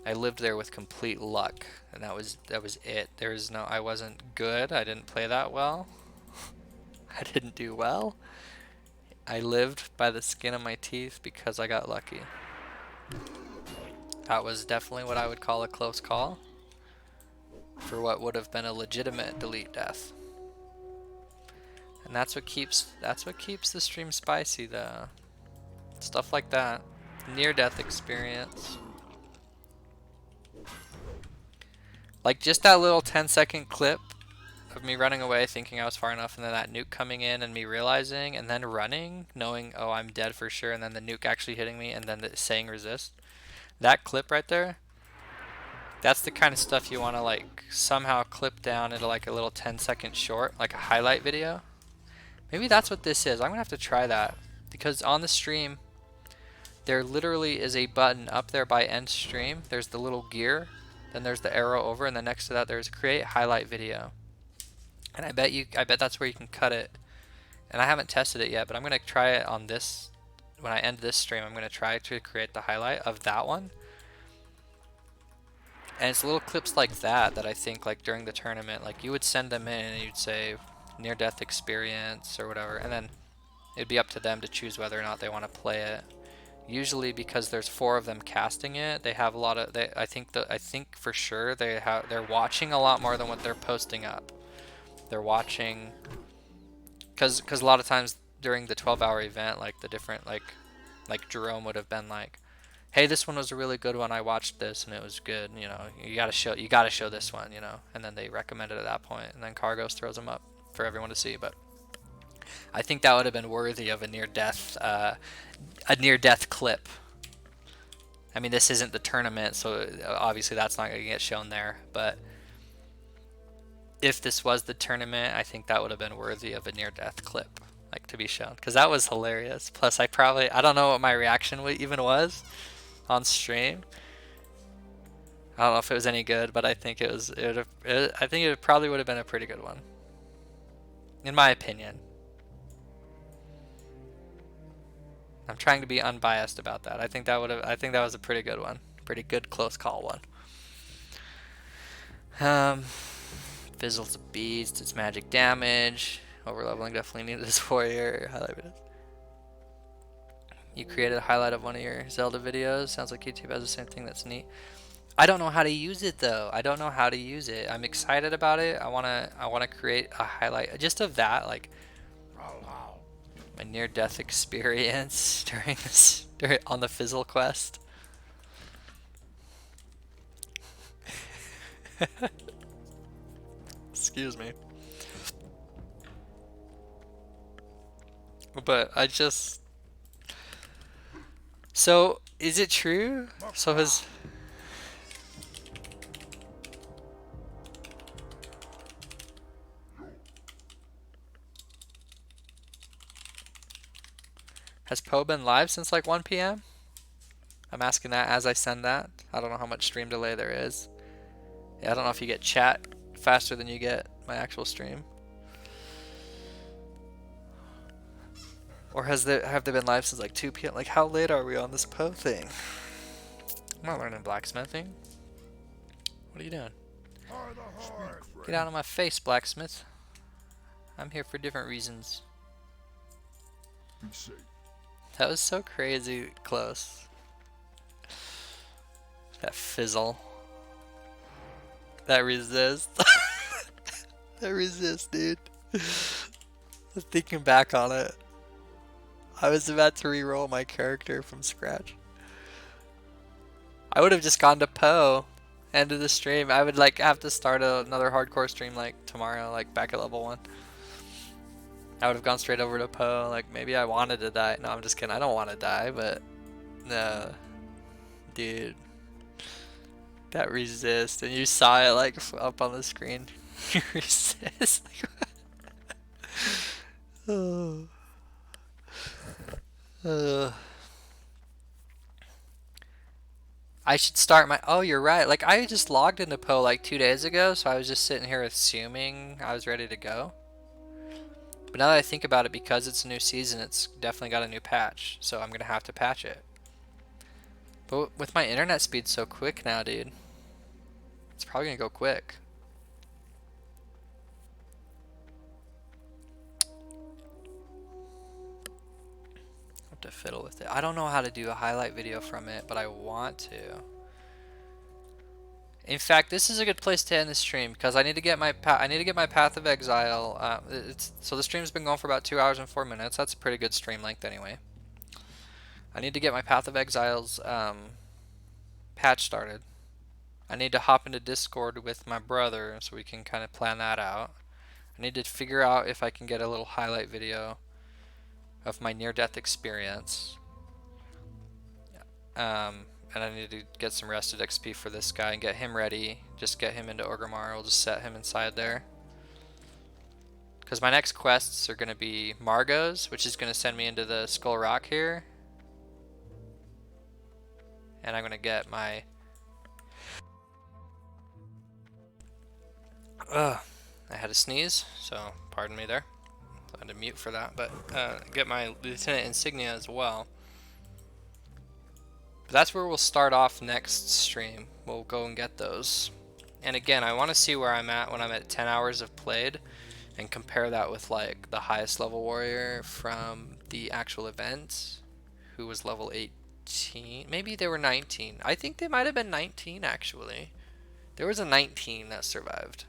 I lived there with complete luck, and that was it. There was no, I wasn't good. I didn't play that well. I didn't do well. I lived by the skin of my teeth because I got lucky. That was definitely what I would call a close call for what would have been a legitimate delete death. And that's what keeps the stream spicy though. Stuff like that. Near death experience. Like just that little 10-second clip of me running away thinking I was far enough, and then that nuke coming in and me realizing, and then running knowing, oh, I'm dead for sure, and then the nuke actually hitting me, and then saying resist. That clip right there, that's the kind of stuff you want to like somehow clip down into like a little 10-second short, like a highlight video. Maybe that's what this is. I'm gonna have to try that, because on the stream there literally is a button up there by end stream. There's the little gear, then there's the arrow over, and then next to that there's create highlight video. And I bet that's where you can cut it. And I haven't tested it yet, but I'm gonna try it on this. When I end this stream, I'm gonna try to create the highlight of that one. And it's little clips like that I think, like during the tournament, like you would send them in and you'd say near death experience or whatever, and then it'd be up to them to choose whether or not they want to play it. Usually, because there's 4 of them casting it, they have a lot of. I think for sure they're watching a lot more than what they're posting up. They're watching, because a lot of times during the 12-hour event, like the different like Jerome would have been like, hey, this one was a really good one, I watched this and it was good, you know, you gotta show this one, you know, and then they recommend it at that point, and then Cargos throws them up for everyone to see. But I think that would have been worthy of a near death clip. I mean, this isn't the tournament, so obviously that's not gonna get shown there, but if this was the tournament, I think that would have been worthy of a near death clip. like to be shown, because that was hilarious. Plus, I don't know what my reaction even was on stream. I don't know if it was any good, but I think I think it probably would have been a pretty good one, in my opinion. I'm trying to be unbiased about that. I think that was a pretty good one, pretty good close call one. Fizzle's a beast. It's magic damage. Overleveling definitely needed this warrior. Highlight videos. You created a highlight of one of your Zelda videos. Sounds like YouTube has the same thing. That's neat. I don't know how to use it though. I don't know how to use it. I'm excited about it. I wanna create a highlight just of that, like my near-death experience on the Fizzle quest. Excuse me. But so is it true? So has Poe been live since like 1 p.m.? I'm asking that as I send that. I don't know how much stream delay there is. Yeah, I don't know if you get chat faster than you get my actual stream. Or have they been live since like 2 p.m.? Like, how late are we on this Poe thing? I'm not learning blacksmithing. What are you doing? Get out of my face, blacksmith. I'm here for different reasons. That was so crazy close. That Fizzle. That resist. That resist, dude. Thinking back on it, I was about to re-roll my character from scratch. I would have just gone to Poe, end of the stream. I would like have to start another hardcore stream like tomorrow, like back at level 1. I would have gone straight over to Poe. Like maybe I wanted to die. No, I'm just kidding. I don't want to die, but no, dude. That resist, and you saw it like up on the screen. Resist. Oh. I should start my. Oh, you're right. Like I just logged into Poe like 2 days ago, so I was just sitting here assuming I was ready to go. But now that I think about it, because it's a new season, it's definitely got a new patch, so I'm gonna have to patch it. But with my internet speed so quick now, dude, it's probably gonna go quick. Have to fiddle with it. I don't know how to do a highlight video from it, but I want to. In fact, this is a good place to end the stream because I need to get my Path of Exile. So the stream's been going for about 2 hours and 4 minutes. That's a pretty good stream length anyway. I need to get my Path of Exile's patch started. I need to hop into Discord with my brother so we can kind of plan that out. I need to figure out if I can get a little highlight video of my near-death experience. And I need to get some rested XP for this guy and get him ready. Just get him into Orgrimmar. We'll just set him inside there. Because my next quests are going to be Margot's, which is going to send me into the Skull Rock here. And I'm going to get my... I had a sneeze, so pardon me there. I had to mute for that. But get my Lieutenant Insignia as well. But that's where we'll start off next stream. We'll go and get those. And again, I want to see where I'm at when I'm at 10 hours of played and compare that with like the highest level warrior from the actual event who was level 18. Maybe they were 19. I think they might have been 19 actually. There was a 19 that survived.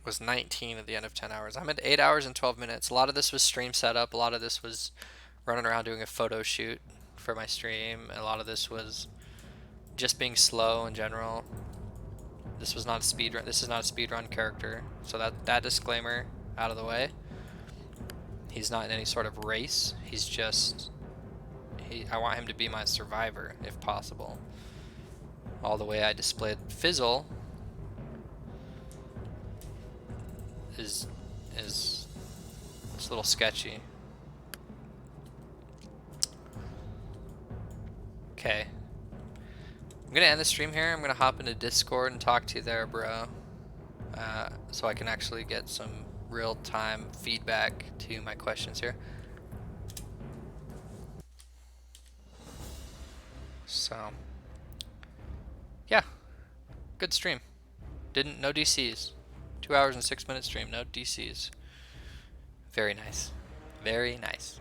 Was 19 at the end of 10 hours. I'm at 8 hours and 12 minutes. A lot of this was stream setup. A lot of this was running around doing a photo shoot for my stream. A lot of this was just being slow in general. This was not a speed run. This is not a speed run character. So that disclaimer out of the way. He's not in any sort of race. He's just I want him to be my survivor if possible. All the way I displayed Fizzle is It's a little sketchy. Okay. I'm gonna end the stream here. I'm gonna hop into Discord and talk to you there, bro. So I can actually get some real-time feedback to my questions here. So, yeah, good stream. No DCs. 2 hours and 6 minutes stream, no DCs. Very nice. Very nice.